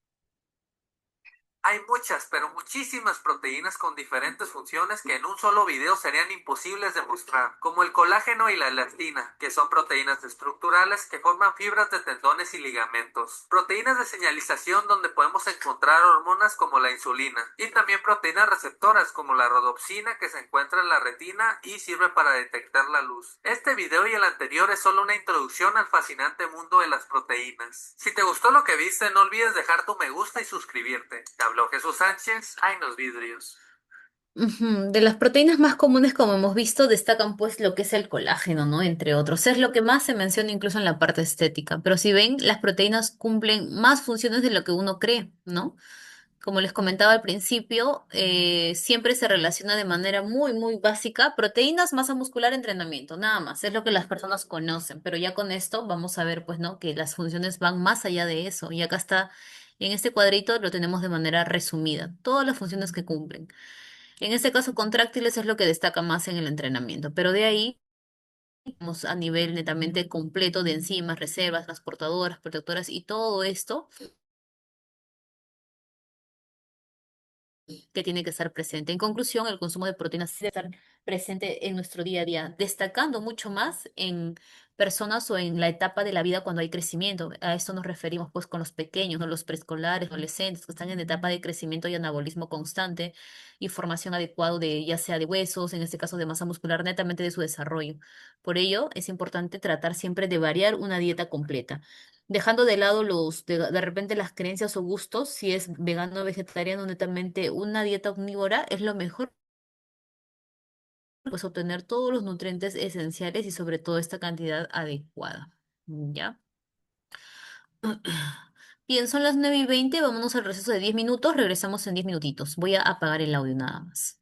Hay muchas, pero muchísimas proteínas con diferentes funciones que en un solo video serían imposibles de mostrar, como el colágeno y la elastina, que son proteínas estructurales que forman fibras de tendones y ligamentos, proteínas de señalización donde podemos encontrar hormonas como la insulina, y también proteínas receptoras como la rodopsina que se encuentra en la retina y sirve para detectar la luz. Este video y el anterior es solo una introducción al fascinante mundo de las proteínas. Si te gustó lo que viste, no olvides dejar tu me gusta y suscribirte. Habló Jesús Sánchez, hay los vidrios. Ujú. De las proteínas más comunes, como hemos visto, destacan pues lo que es el colágeno, ¿no? Entre otros. Es lo que más se menciona incluso en la parte estética. Pero si ven, las proteínas cumplen más funciones de lo que uno cree, ¿no? Como les comentaba al principio, siempre se relaciona de manera muy, muy básica, proteínas, masa muscular, entrenamiento, nada más, es lo que las personas conocen, pero ya con esto vamos a ver, pues, ¿no? Que las funciones van más allá de eso, y acá está, en este cuadrito lo tenemos de manera resumida, todas las funciones que cumplen. En este caso, contráctiles es lo que destaca más en el entrenamiento, pero de ahí, vamos a nivel netamente completo de enzimas, reservas, transportadoras, protectoras y todo esto que tiene que estar presente. En conclusión, el consumo de proteínas sí debe estar presente en nuestro día a día, destacando mucho más en personas o en la etapa de la vida cuando hay crecimiento. A esto nos referimos pues con los pequeños, ¿no? Los preescolares, adolescentes que están en etapa de crecimiento y anabolismo constante y formación adecuada de ya sea de huesos, en este caso de masa muscular, netamente de su desarrollo. Por ello, es importante tratar siempre de variar una dieta completa dejando de lado de repente las creencias o gustos, si es vegano o vegetariano, netamente una dieta omnívora es lo mejor, pues obtener todos los nutrientes esenciales y sobre todo esta cantidad adecuada. ¿Ya? Bien, son las 9:20, vámonos al receso de 10 minutos, regresamos en 10 minutitos. Voy a apagar el audio nada más.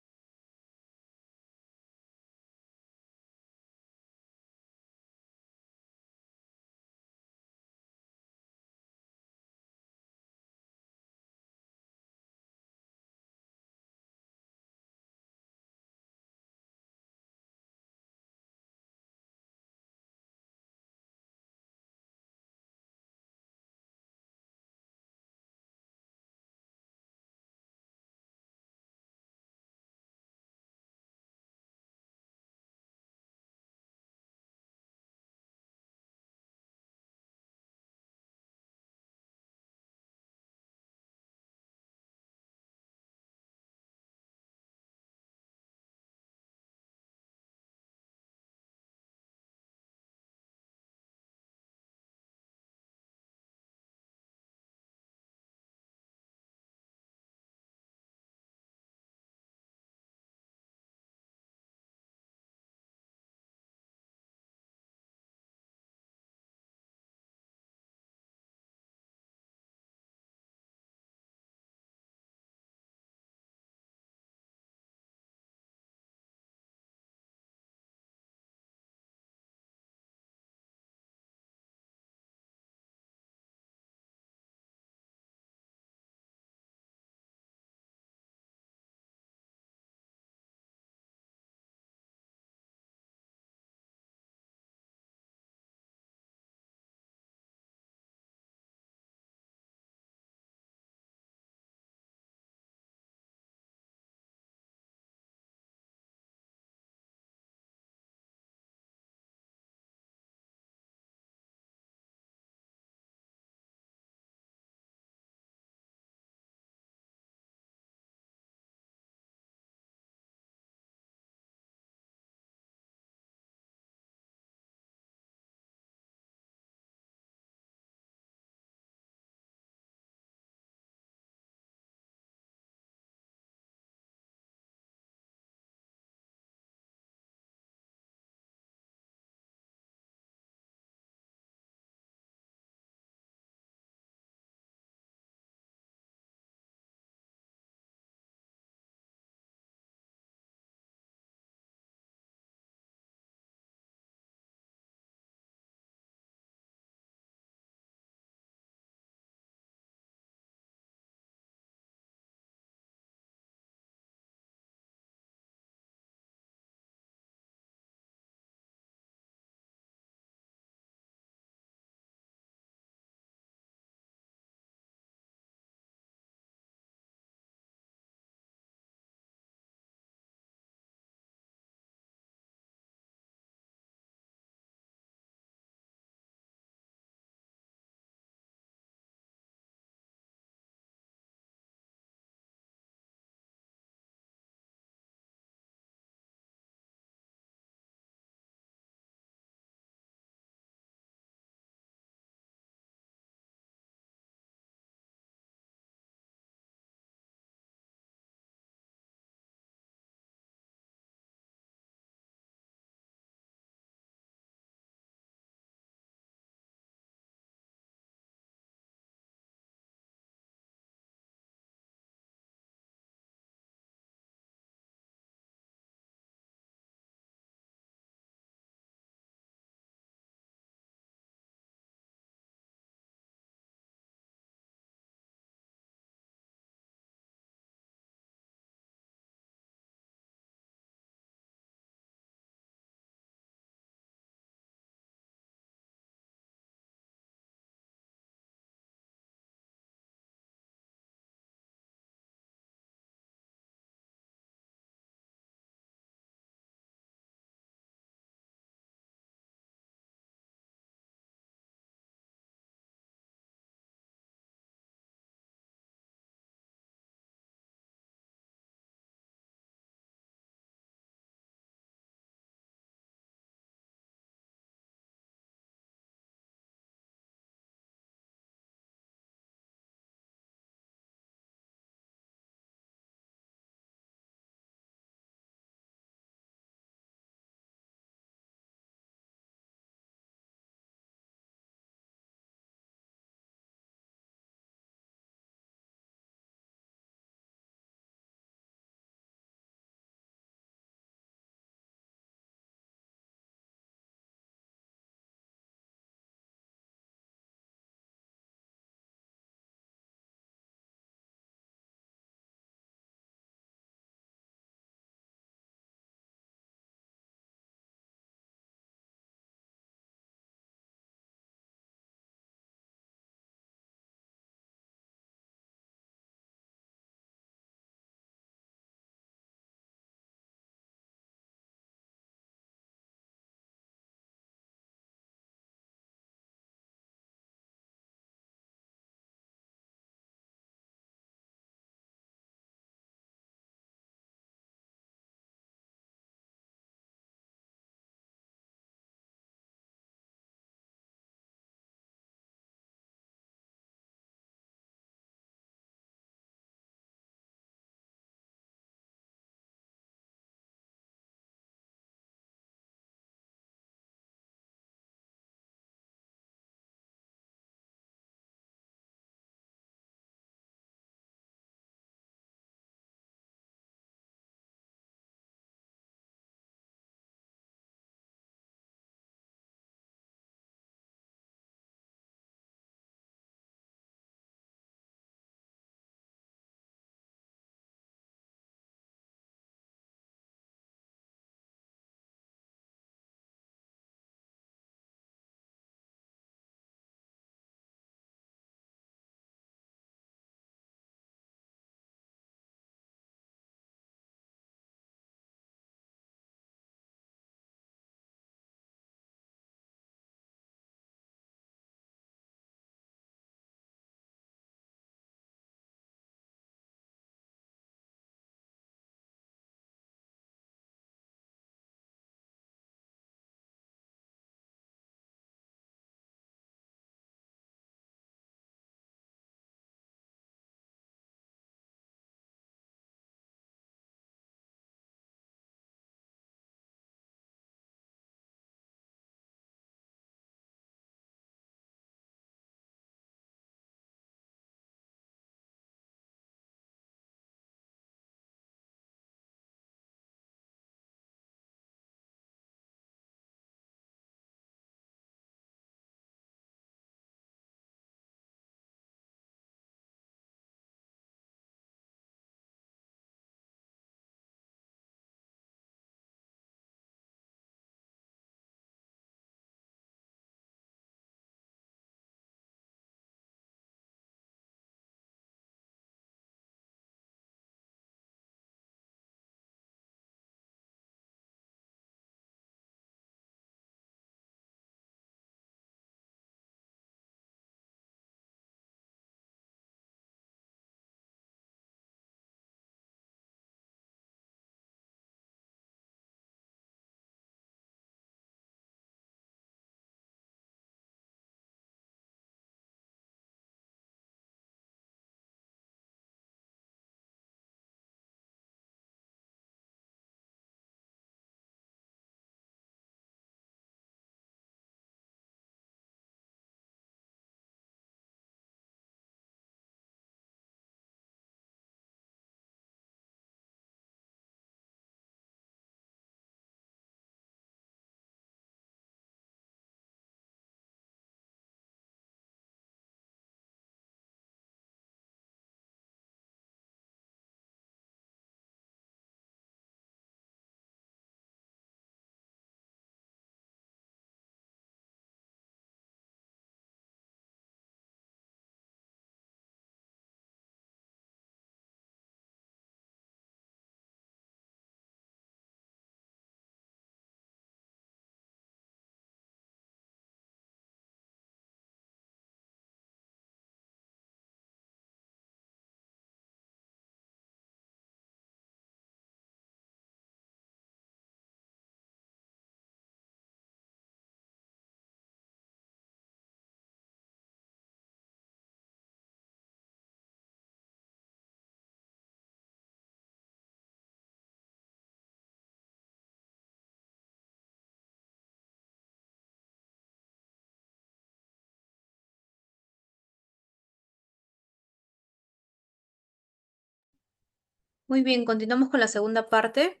Muy bien, continuamos con la segunda parte.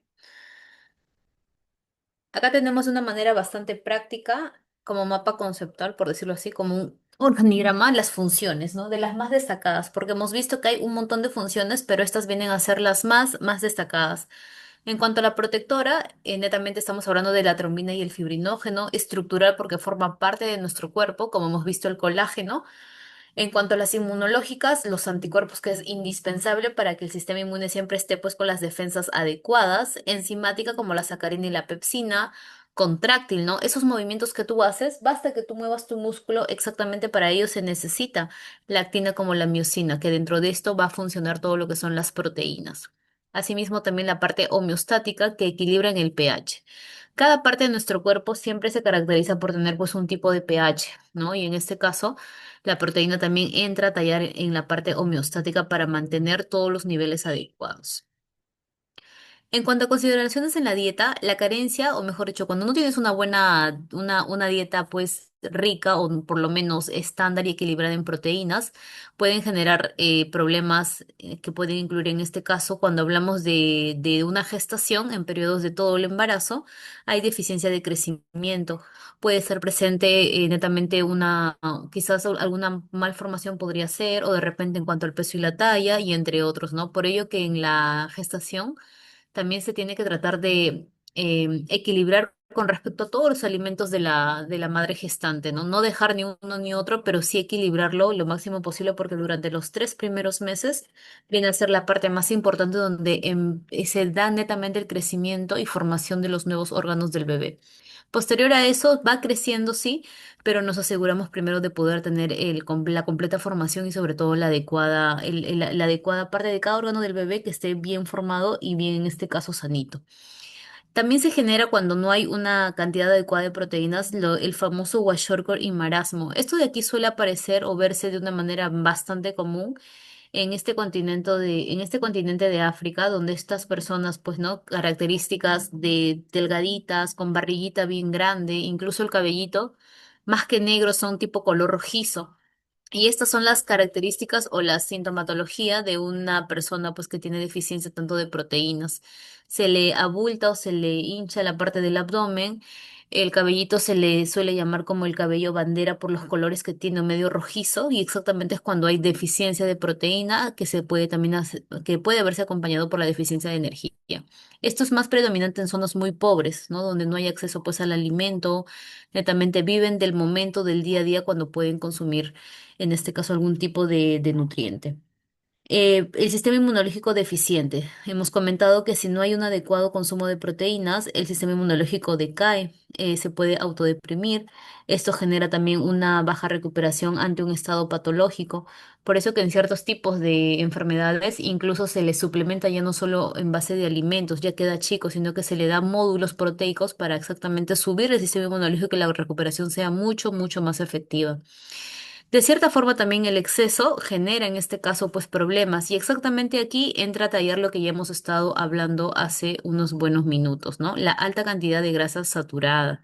Acá tenemos de una manera bastante práctica, como mapa conceptual, por decirlo así, como un organigrama, las funciones, ¿no? De las más destacadas, porque hemos visto que hay un montón de funciones, pero estas vienen a ser las más destacadas. En cuanto a la protectora, netamente estamos hablando de la trombina y el fibrinógeno, estructural porque forma parte de nuestro cuerpo, como hemos visto el colágeno. En cuanto a las inmunológicas, los anticuerpos que es indispensable para que el sistema inmune siempre esté pues con las defensas adecuadas, enzimática como la sacarina y la pepsina, contráctil, ¿no? Esos movimientos que tú haces, basta que tú muevas tu músculo, exactamente para ello se necesita la actina como la miocina, que dentro de esto va a funcionar todo lo que son las proteínas. Asimismo, también la parte homeostática que equilibra en el pH. Cada parte de nuestro cuerpo siempre se caracteriza por tener pues un tipo de pH, ¿no? Y en este caso, la proteína también entra a tallar en la parte homeostática para mantener todos los niveles adecuados. En cuanto a consideraciones en la dieta, la carencia, o mejor dicho, cuando no tienes una dieta pues rica o por lo menos estándar y equilibrada en proteínas, pueden generar problemas que pueden incluir en este caso, cuando hablamos de una gestación en periodos de todo el embarazo, hay deficiencia de crecimiento. Puede ser presente netamente quizás alguna malformación podría ser, o de repente en cuanto al peso y la talla, y entre otros, ¿no? Por ello que en la gestación también se tiene que tratar de equilibrar con respecto a todos los alimentos de la madre gestante, ¿no? No dejar ni uno ni otro, pero sí equilibrarlo lo máximo posible porque durante los 3 primeros meses viene a ser la parte más importante donde se da netamente el crecimiento y formación de los nuevos órganos del bebé. Posterior a eso va creciendo, sí, pero nos aseguramos primero de poder tener la completa formación y sobre todo la adecuada parte de cada órgano del bebé que esté bien formado y bien, en este caso, sanito. También se genera cuando no hay una cantidad adecuada de proteínas, el famoso kwashiorkor y marasmo. Esto de aquí suele aparecer o verse de una manera bastante común en este continente de África, donde estas personas, pues, ¿no? Características de delgaditas, con barriguita bien grande, incluso el cabellito, más que negro, son tipo color rojizo. Y estas son las características o la sintomatología de una persona pues que tiene deficiencia tanto de proteínas. Se le abulta o se le hincha la parte del abdomen. El cabellito se le suele llamar como el cabello bandera por los colores que tiene, medio rojizo, y exactamente es cuando hay deficiencia de proteína que se puede también que puede verse acompañado por la deficiencia de energía. Esto es más predominante en zonas muy pobres, ¿no? Donde no hay acceso pues al alimento, netamente viven del momento del día a día cuando pueden consumir en este caso algún tipo de nutriente. El sistema inmunológico deficiente. Hemos comentado que si no hay un adecuado consumo de proteínas, el sistema inmunológico decae, se puede autodeprimir. Esto genera también una baja recuperación ante un estado patológico. Por eso que en ciertos tipos de enfermedades incluso se le suplementa ya no solo en base de alimentos, ya queda chico, sino que se le da módulos proteicos para exactamente subir el sistema inmunológico y la recuperación sea mucho más efectiva. De cierta forma también el exceso genera en este caso pues problemas y exactamente aquí entra a tallar lo que ya hemos estado hablando hace unos buenos minutos, ¿no? La alta cantidad de grasa saturada.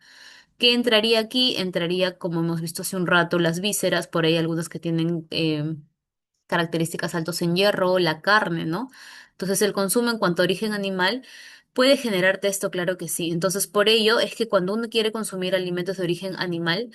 ¿Qué entraría aquí? Entraría, como hemos visto hace un rato, las vísceras, por ahí algunas que tienen características altos en hierro, la carne, ¿no? Entonces el consumo en cuanto a origen animal puede generarte esto, claro que sí. Entonces por ello es que cuando uno quiere consumir alimentos de origen animal,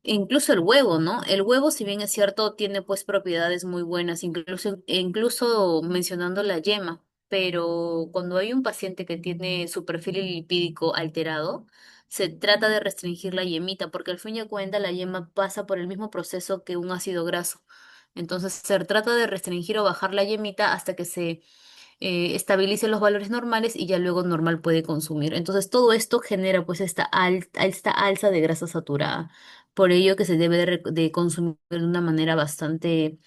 incluso el huevo, ¿no? El huevo, si bien es cierto, tiene pues propiedades muy buenas, incluso mencionando la yema, pero cuando hay un paciente que tiene su perfil lipídico alterado, se trata de restringir la yemita, porque al fin y al cuenta la yema pasa por el mismo proceso que un ácido graso. Entonces se trata de restringir o bajar la yemita hasta que se estabilice los valores normales y ya luego normal puede consumir. Entonces todo esto genera pues esta alza de grasa saturada. Por ello que se debe de consumir de una manera bastante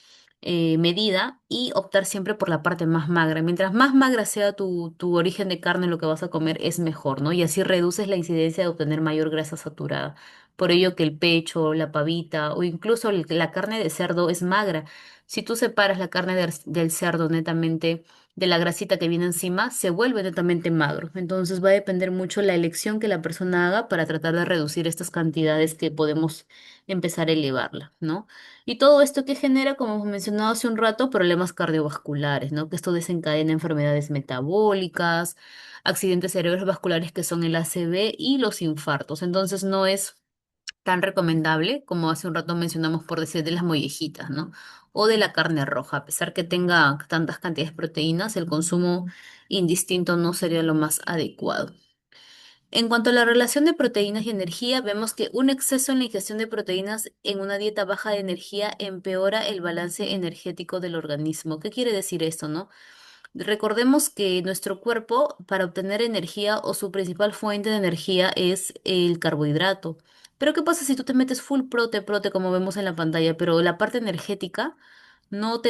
medida y optar siempre por la parte más magra. Mientras más magra sea tu origen de carne, lo que vas a comer es mejor, ¿no? Y así reduces la incidencia de obtener mayor grasa saturada. Por ello que el pecho, la pavita o incluso la carne de cerdo es magra. Si tú separas la carne del cerdo netamente de la grasita que viene encima, se vuelve netamente magro. Entonces va a depender mucho la elección que la persona haga para tratar de reducir estas cantidades que podemos empezar a elevarla, ¿no? Y todo esto que genera, como hemos mencionado hace un rato, problemas cardiovasculares, ¿no? Que esto desencadena enfermedades metabólicas, accidentes cerebrovasculares que son el ACV y los infartos. Entonces no es tan recomendable como hace un rato mencionamos por decir de las mollejitas, ¿no? O de la carne roja. A pesar que tenga tantas cantidades de proteínas, el consumo indistinto no sería lo más adecuado. En cuanto a la relación de proteínas y energía, vemos que un exceso en la ingestión de proteínas en una dieta baja de energía empeora el balance energético del organismo. ¿Qué quiere decir esto, no? Recordemos que nuestro cuerpo, para obtener energía o su principal fuente de energía es el carbohidrato. Pero ¿qué pasa si tú te metes full prote, como vemos en la pantalla, pero la parte energética no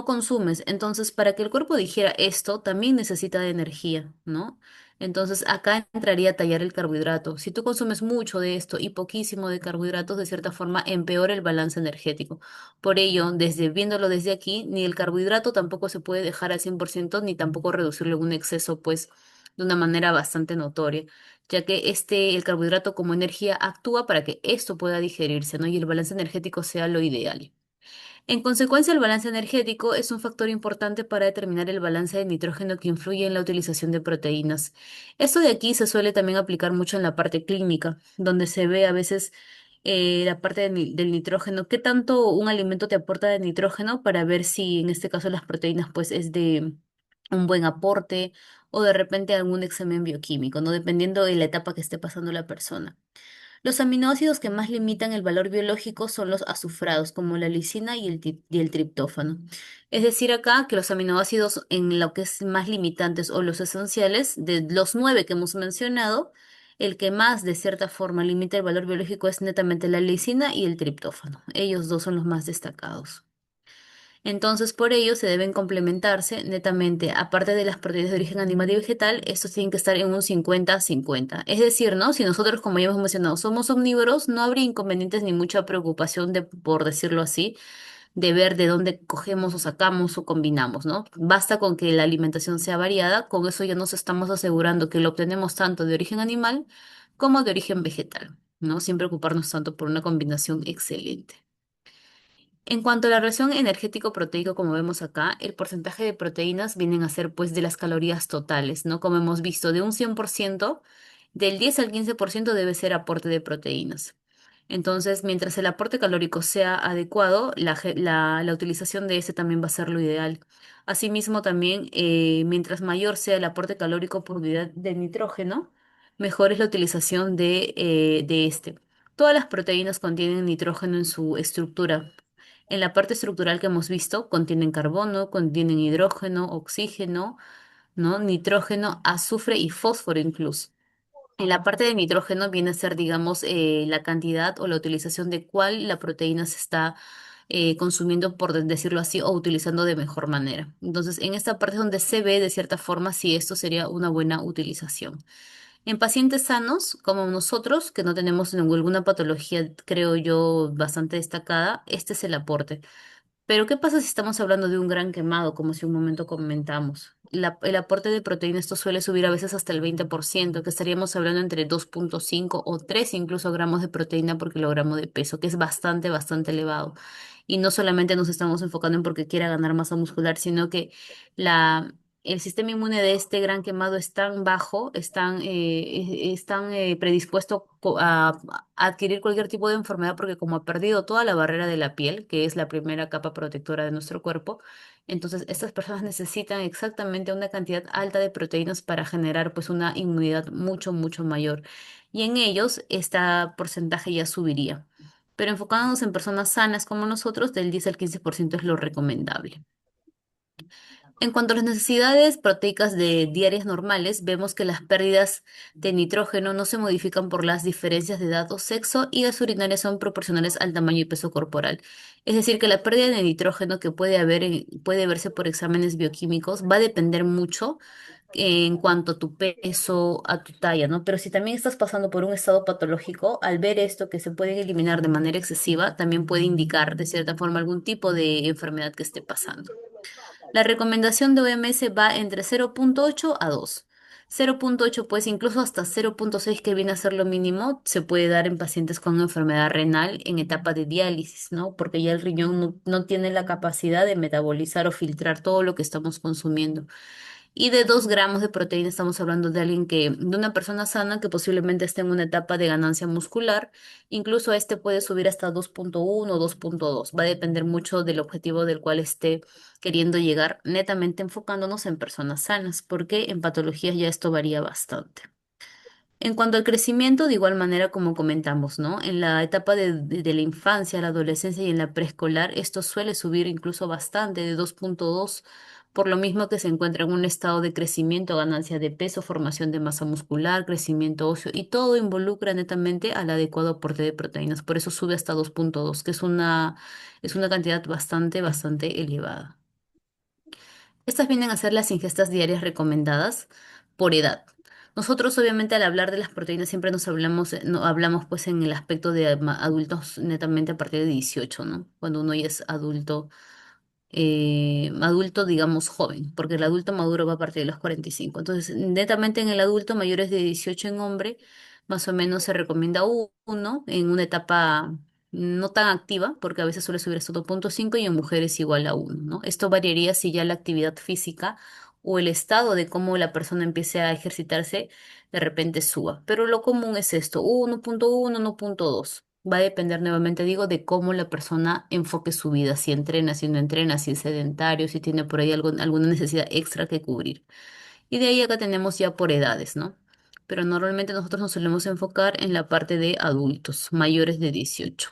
consumes? Entonces, para que el cuerpo digiera esto, también necesita de energía, ¿no? Entonces, acá entraría a tallar el carbohidrato. Si tú consumes mucho de esto y poquísimo de carbohidratos, de cierta forma empeora el balance energético. Por ello, viéndolo desde aquí, ni el carbohidrato tampoco se puede dejar al 100% ni tampoco reducirlo en un exceso, pues, de una manera bastante notoria, ya que el carbohidrato como energía actúa para que esto pueda digerirse, ¿no? Y el balance energético sea lo ideal. En consecuencia, el balance energético es un factor importante para determinar el balance de nitrógeno que influye en la utilización de proteínas. Esto de aquí se suele también aplicar mucho en la parte clínica, donde se ve a veces la parte del nitrógeno, qué tanto un alimento te aporta de nitrógeno para ver si en este caso las proteínas pues es de un buen aporte o de repente algún examen bioquímico, ¿no? Dependiendo de la etapa que esté pasando la persona. Los aminoácidos que más limitan el valor biológico son los azufrados, como la lisina y el triptófano. Es decir, acá que los aminoácidos en lo que es más limitantes o los esenciales, de los 9 que hemos mencionado, el que más de cierta forma limita el valor biológico es netamente la lisina y el triptófano. Ellos dos son los más destacados. Entonces, por ello, se deben complementarse netamente, aparte de las proteínas de origen animal y vegetal, estos tienen que estar en un 50-50. Es decir, ¿no? Si nosotros, como ya hemos mencionado, somos omnívoros, no habría inconvenientes ni mucha preocupación de, por decirlo así, de ver de dónde cogemos o sacamos o combinamos, ¿no? Basta con que la alimentación sea variada, con eso ya nos estamos asegurando que lo obtenemos tanto de origen animal como de origen vegetal, ¿no? Sin preocuparnos tanto por una combinación excelente. En cuanto a la relación energético-proteico, como vemos acá, el porcentaje de proteínas vienen a ser pues de las calorías totales, ¿no? Como hemos visto, de un 100%, del 10 al 15% debe ser aporte de proteínas. Entonces, mientras el aporte calórico sea adecuado, la utilización de ese también va a ser lo ideal. Asimismo, también, mientras mayor sea el aporte calórico por unidad de nitrógeno, mejor es la utilización de este. Todas las proteínas contienen nitrógeno en su estructura. En la parte estructural que hemos visto, contienen carbono, contienen hidrógeno, oxígeno, ¿no? Nitrógeno, azufre y fósforo incluso. En la parte de nitrógeno viene a ser, digamos, la cantidad o la utilización de cuál la proteína se está consumiendo, por decirlo así, o utilizando de mejor manera. Entonces, en esta parte es donde se ve de cierta forma si esto sería una buena utilización. En pacientes sanos, como nosotros, que no tenemos ninguna patología, creo yo, bastante destacada, este es el aporte. Pero ¿qué pasa si estamos hablando de un gran quemado, como si un momento comentamos? El aporte de proteína, esto suele subir a veces hasta el 20%, que estaríamos hablando entre 2,5 o 3 incluso gramos de proteína por kilogramo de peso, que es bastante, bastante elevado. Y no solamente nos estamos enfocando en porque quiera ganar masa muscular, sino que la, el sistema inmune de este gran quemado es tan bajo, es tan predispuesto a adquirir cualquier tipo de enfermedad porque como ha perdido toda la barrera de la piel, que es la primera capa protectora de nuestro cuerpo, entonces estas personas necesitan exactamente una cantidad alta de proteínas para generar pues una inmunidad mucho, mucho mayor. Y en ellos este porcentaje ya subiría. Pero enfocándonos en personas sanas como nosotros, del 10 al 15% es lo recomendable. En cuanto a las necesidades proteicas diarias normales, vemos que las pérdidas de nitrógeno no se modifican por las diferencias de edad o sexo y las urinarias son proporcionales al tamaño y peso corporal. Es decir, que la pérdida de nitrógeno que puede verse por exámenes bioquímicos va a depender mucho en cuanto a tu peso, a tu talla, ¿no? Pero si también estás pasando por un estado patológico, al ver esto que se puede eliminar de manera excesiva, también puede indicar de cierta forma algún tipo de enfermedad que esté pasando. La recomendación de OMS va entre 0,8 a 2. 0,8, pues incluso hasta 0,6, que viene a ser lo mínimo, se puede dar en pacientes con enfermedad renal en etapa de diálisis, ¿no? Porque ya el riñón no tiene la capacidad de metabolizar o filtrar todo lo que estamos consumiendo. Y de 2 gramos de proteína estamos hablando de de una persona sana que posiblemente esté en una etapa de ganancia muscular. Incluso este puede subir hasta 2,1 o 2,2. Va a depender mucho del objetivo del cual esté queriendo llegar, netamente enfocándonos en personas sanas, porque en patologías ya esto varía bastante. En cuanto al crecimiento, de igual manera como comentamos, ¿no? En la etapa de la infancia, la adolescencia y en la preescolar, esto suele subir incluso bastante, de 2,2, por lo mismo que se encuentra en un estado de crecimiento, ganancia de peso, formación de masa muscular, crecimiento óseo, y todo involucra netamente al adecuado aporte de proteínas. Por eso sube hasta 2,2, que es una cantidad bastante elevada. Estas vienen a ser las ingestas diarias recomendadas por edad. Nosotros, obviamente, al hablar de las proteínas siempre no hablamos pues en el aspecto de adultos netamente a partir de 18, ¿no? Cuando uno ya es adulto, digamos, joven, porque el adulto maduro va a partir de los 45. Entonces, netamente en el adulto mayores de 18 en hombre, más o menos se recomienda uno en una etapa no tan activa, porque a veces suele subir hasta 1,5, y en mujeres igual a uno, ¿no? Esto variaría si ya la actividad física o el estado de cómo la persona empiece a ejercitarse de repente suba. Pero lo común es esto, 1,1, 1,2. Va a depender nuevamente, digo, de cómo la persona enfoque su vida, si entrena, si no entrena, si es sedentario, si tiene por ahí alguna necesidad extra que cubrir. Y de ahí acá tenemos ya por edades, ¿no? Pero normalmente nosotros nos solemos enfocar en la parte de adultos mayores de 18.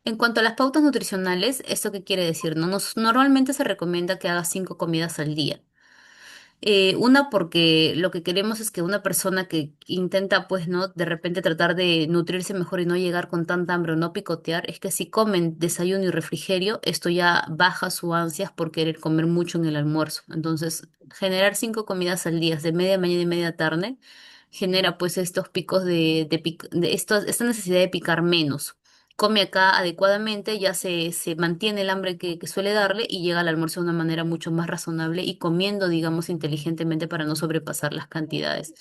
En cuanto a las pautas nutricionales, ¿esto qué quiere decir? ¿No? Normalmente se recomienda que hagas 5 comidas al día. Una, porque lo que queremos es que una persona que intenta, pues, ¿no? De repente tratar de nutrirse mejor y no llegar con tanta hambre o no picotear, es que si comen desayuno y refrigerio, esto ya baja su ansias por querer comer mucho en el almuerzo. Entonces, generar 5 comidas al día, de media mañana y media tarde, genera pues estos picos esta necesidad de picar menos. Come acá adecuadamente, ya se mantiene el hambre que suele darle, y llega al almuerzo de una manera mucho más razonable y comiendo, digamos, inteligentemente para no sobrepasar las cantidades.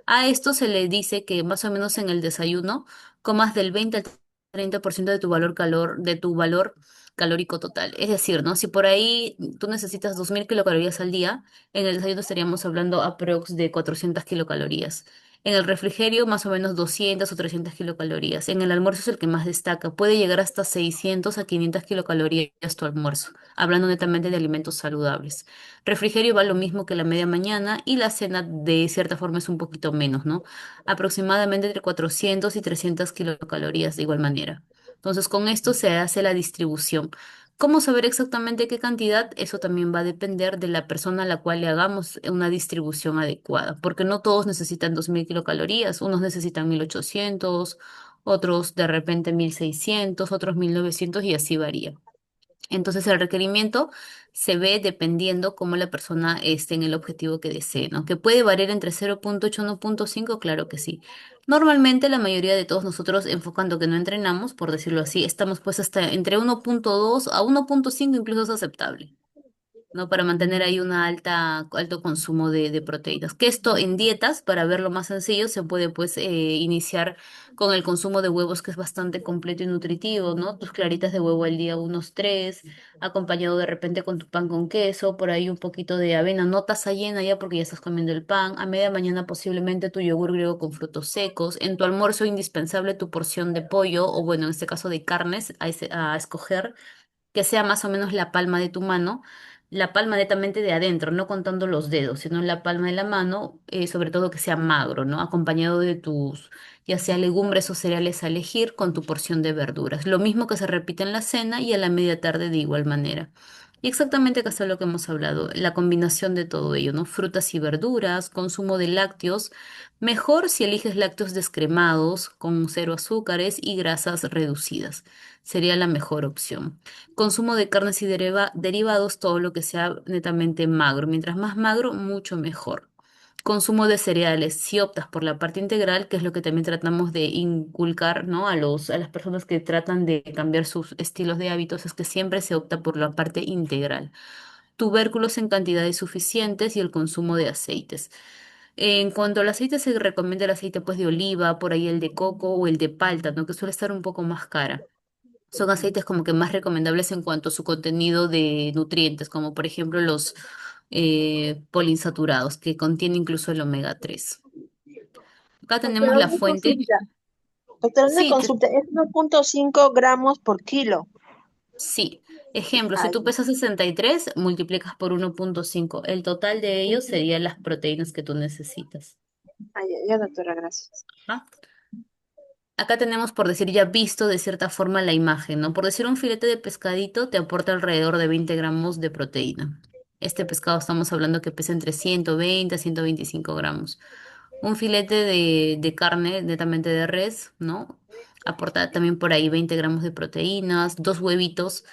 A esto se le dice que más o menos en el desayuno comas del 20 al 30% de tu valor calórico total. Es decir, ¿no? Si por ahí tú necesitas 2.000 kilocalorías al día, en el desayuno estaríamos hablando aprox de 400 kilocalorías. En el refrigerio, más o menos 200 o 300 kilocalorías. En el almuerzo es el que más destaca. Puede llegar hasta 600 a 500 kilocalorías tu almuerzo, hablando netamente de alimentos saludables. Refrigerio va lo mismo que la media mañana, y la cena de cierta forma es un poquito menos, ¿no? Aproximadamente entre 400 y 300 kilocalorías de igual manera. Entonces, con esto se hace la distribución. ¿Cómo saber exactamente qué cantidad? Eso también va a depender de la persona a la cual le hagamos una distribución adecuada, porque no todos necesitan 2.000 kilocalorías, unos necesitan 1.800, otros de repente 1.600, otros 1.900, y así varía. Entonces el requerimiento se ve dependiendo cómo la persona esté en el objetivo que desee, ¿no? Que puede variar entre 0,8 y 1,5, claro que sí. Normalmente la mayoría de todos nosotros, enfocando que no entrenamos, por decirlo así, estamos pues hasta entre 1,2 a 1,5, incluso es aceptable, ¿no? Para mantener ahí alto consumo de proteínas. Que esto en dietas, para verlo más sencillo, se puede pues iniciar con el consumo de huevos, que es bastante completo y nutritivo, ¿no? Tus claritas de huevo al día, unos 3, acompañado de repente con tu pan con queso, por ahí un poquito de avena, no taza llena ya porque ya estás comiendo el pan. A media mañana posiblemente tu yogur griego con frutos secos. En tu almuerzo indispensable tu porción de pollo, o bueno, en este caso de carnes, a escoger, que sea más o menos la palma de tu mano, la palma netamente de adentro, no contando los dedos, sino la palma de la mano, sobre todo que sea magro, ¿no? Acompañado de tus, ya sea legumbres o cereales a elegir, con tu porción de verduras. Lo mismo que se repite en la cena y a la media tarde de igual manera. Y exactamente acá está lo que hemos hablado, la combinación de todo ello, ¿no? Frutas y verduras, consumo de lácteos, mejor si eliges lácteos descremados con cero azúcares y grasas reducidas, sería la mejor opción. Consumo de carnes y derivados, todo lo que sea netamente magro, mientras más magro, mucho mejor. Consumo de cereales, si optas por la parte integral, que es lo que también tratamos de inculcar, ¿no? A las personas que tratan de cambiar sus estilos de hábitos, es que siempre se opta por la parte integral. Tubérculos en cantidades suficientes y el consumo de aceites. En cuanto al aceite, se recomienda el aceite pues de oliva, por ahí el de coco o el de palta, ¿no? Que suele estar un poco más cara. Son aceites como que más recomendables en cuanto a su contenido de nutrientes, como por ejemplo los poliinsaturados, que contiene incluso el omega 3. Acá tenemos Doctora, la una fuente. consulta. Doctora, una Sí, consulta. Es 1,5 gramos por kilo. sí. Ejemplo, si Ay, tú pesas 63, multiplicas por 1,5. El total de ellos serían las proteínas que tú necesitas. ay, ya, doctora, gracias. ¿Ah? Acá tenemos, por decir, ya visto de cierta forma la imagen, ¿no? Por decir, un filete de pescadito te aporta alrededor de 20 gramos de proteína. Este pescado estamos hablando que pesa entre 120 a 125 gramos. Un filete de carne netamente de res, ¿no? Aporta también por ahí 20 gramos de proteínas, dos huevitos,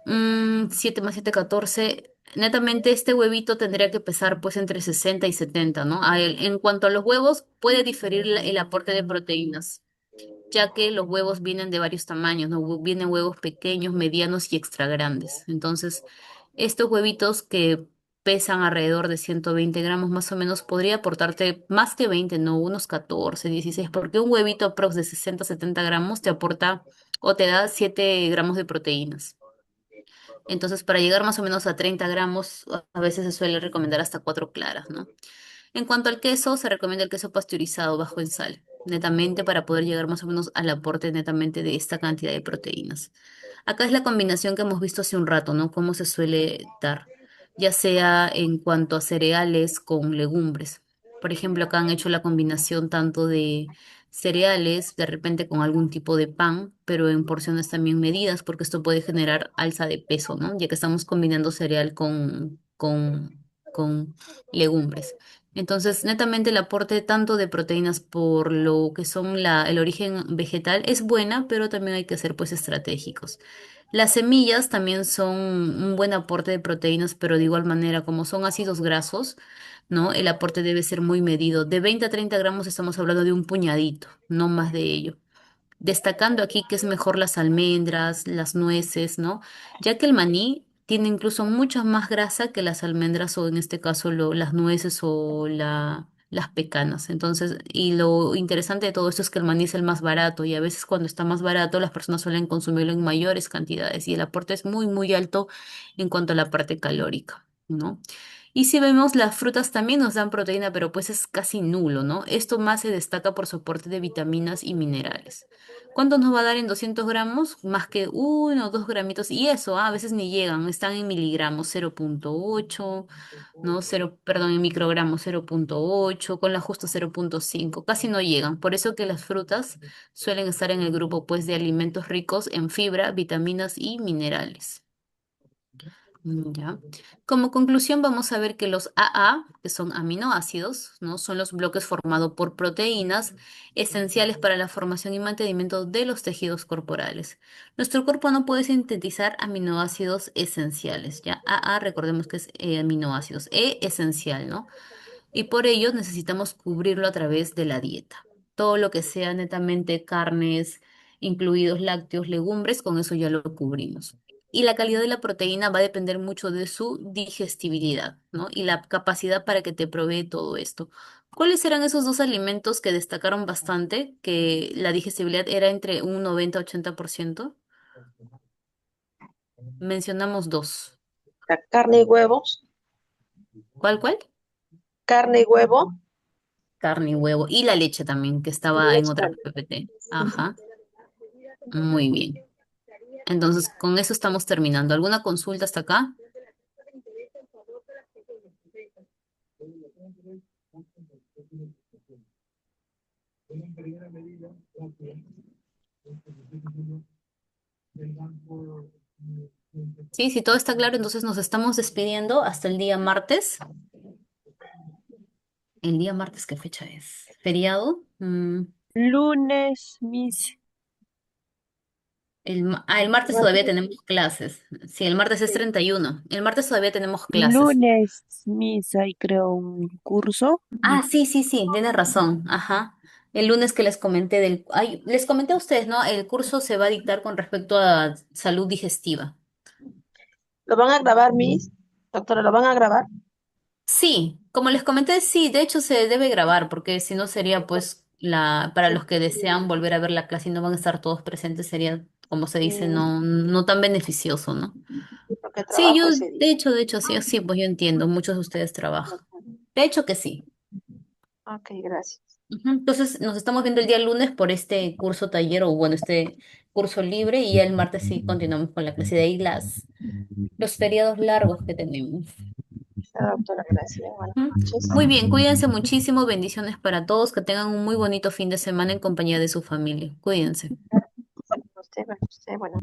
7 más 7, 14. Netamente este huevito tendría que pesar pues entre 60 y 70, ¿no? En cuanto a los huevos, puede diferir el aporte de proteínas, ya que los huevos vienen de varios tamaños, ¿no? Vienen huevos pequeños, medianos y extra grandes. Entonces, estos huevitos que pesan alrededor de 120 gramos más o menos, podría aportarte más que 20, no, unos 14, 16, porque un huevito aprox de 60, 70 gramos te aporta o te da 7 gramos de proteínas. Entonces, para llegar más o menos a 30 gramos, a veces se suele recomendar hasta 4 claras, ¿no? En cuanto al queso, se recomienda el queso pasteurizado bajo en sal, netamente para poder llegar más o menos al aporte netamente de esta cantidad de proteínas. Acá es la combinación que hemos visto hace un rato, ¿no? Cómo se suele dar, ya sea en cuanto a cereales con legumbres. Por ejemplo, acá han hecho la combinación tanto de cereales, de repente con algún tipo de pan, pero en porciones también medidas, porque esto puede generar alza de peso, ¿no? Ya que estamos combinando cereal con legumbres. Entonces, netamente el aporte tanto de proteínas por lo que son el origen vegetal es buena, pero también hay que ser pues estratégicos. Las semillas también son un buen aporte de proteínas, pero de igual manera, como son ácidos grasos, ¿no? El aporte debe ser muy medido. De 20 a 30 gramos estamos hablando de un puñadito, no más de ello. Destacando aquí que es mejor las almendras, las nueces, ¿no? Ya que el maní tiene incluso mucha más grasa que las almendras o en este caso las nueces o las pecanas. Entonces, y lo interesante de todo esto es que el maní es el más barato y a veces cuando está más barato las personas suelen consumirlo en mayores cantidades y el aporte es muy, muy alto en cuanto a la parte calórica, ¿no? Y si vemos, las frutas también nos dan proteína, pero pues es casi nulo, ¿no? Esto más se destaca por su aporte de vitaminas y minerales. ¿Cuánto nos va a dar en 200 gramos? Más que 1 o 2 gramitos. Y eso, a veces ni llegan, están en miligramos 0,8, ¿no? Cero, perdón, en microgramos 0,8, con la justa 0,5. Casi no llegan. Por eso que las frutas suelen estar en el grupo, pues, de alimentos ricos en fibra, vitaminas y minerales. Ya. Como conclusión, vamos a ver que los AA, que son aminoácidos, ¿no? Son los bloques formados por proteínas esenciales para la formación y mantenimiento de los tejidos corporales. Nuestro cuerpo no puede sintetizar aminoácidos esenciales, ¿ya? AA, recordemos que es aminoácidos, esencial, ¿no? Y por ello necesitamos cubrirlo a través de la dieta. Todo lo que sea netamente carnes, incluidos lácteos, legumbres, con eso ya lo cubrimos. Y la calidad de la proteína va a depender mucho de su digestibilidad, ¿no? Y la capacidad para que te provee todo esto. ¿Cuáles eran esos dos alimentos que destacaron bastante, que la digestibilidad era entre un 90-80%? Mencionamos dos. La carne y huevos, ¿Cuál, cuál? carne y huevo, Carne y huevo. Y la leche también, que y estaba en leche otra también. PPT. Ajá. Muy bien. Entonces, con eso estamos terminando. ¿Alguna consulta hasta acá? Sí, si todo está claro, entonces nos estamos despidiendo hasta el día martes. ¿El día martes qué fecha es? ¿Feriado? Lunes, Miss. El martes todavía tenemos clases. Sí, el martes es 31. El martes todavía tenemos clases. Lunes, Miss, ahí creo un curso. Ah, sí, sí, sí, tienes razón. Ajá. El lunes que les comenté les comenté a ustedes, ¿no? El curso se va a dictar con respecto a salud digestiva. ¿Lo van a grabar, Miss? Doctora, ¿lo van a grabar? Sí, como les comenté, sí, de hecho se debe grabar, porque si no sería pues para los que desean volver a ver la clase y no van a estar todos presentes, sería, como se dice, Mm, no tan beneficioso, ¿no? porque Sí, trabajo ese día. de hecho, sí, sí, pues yo entiendo, muchos de ustedes trabajan. De hecho que sí. Ok, gracias. Ujú. Entonces nos estamos viendo el día lunes por este curso taller o bueno, este curso libre y ya el martes sí continuamos con la clase de ahí los feriados largos que tenemos. Doctora, gracias. Buenas Ujú. noches. Muy bien, cuídense muchísimo, bendiciones para todos, que tengan un muy bonito fin de semana en compañía de su familia. Cuídense. Usted, bueno.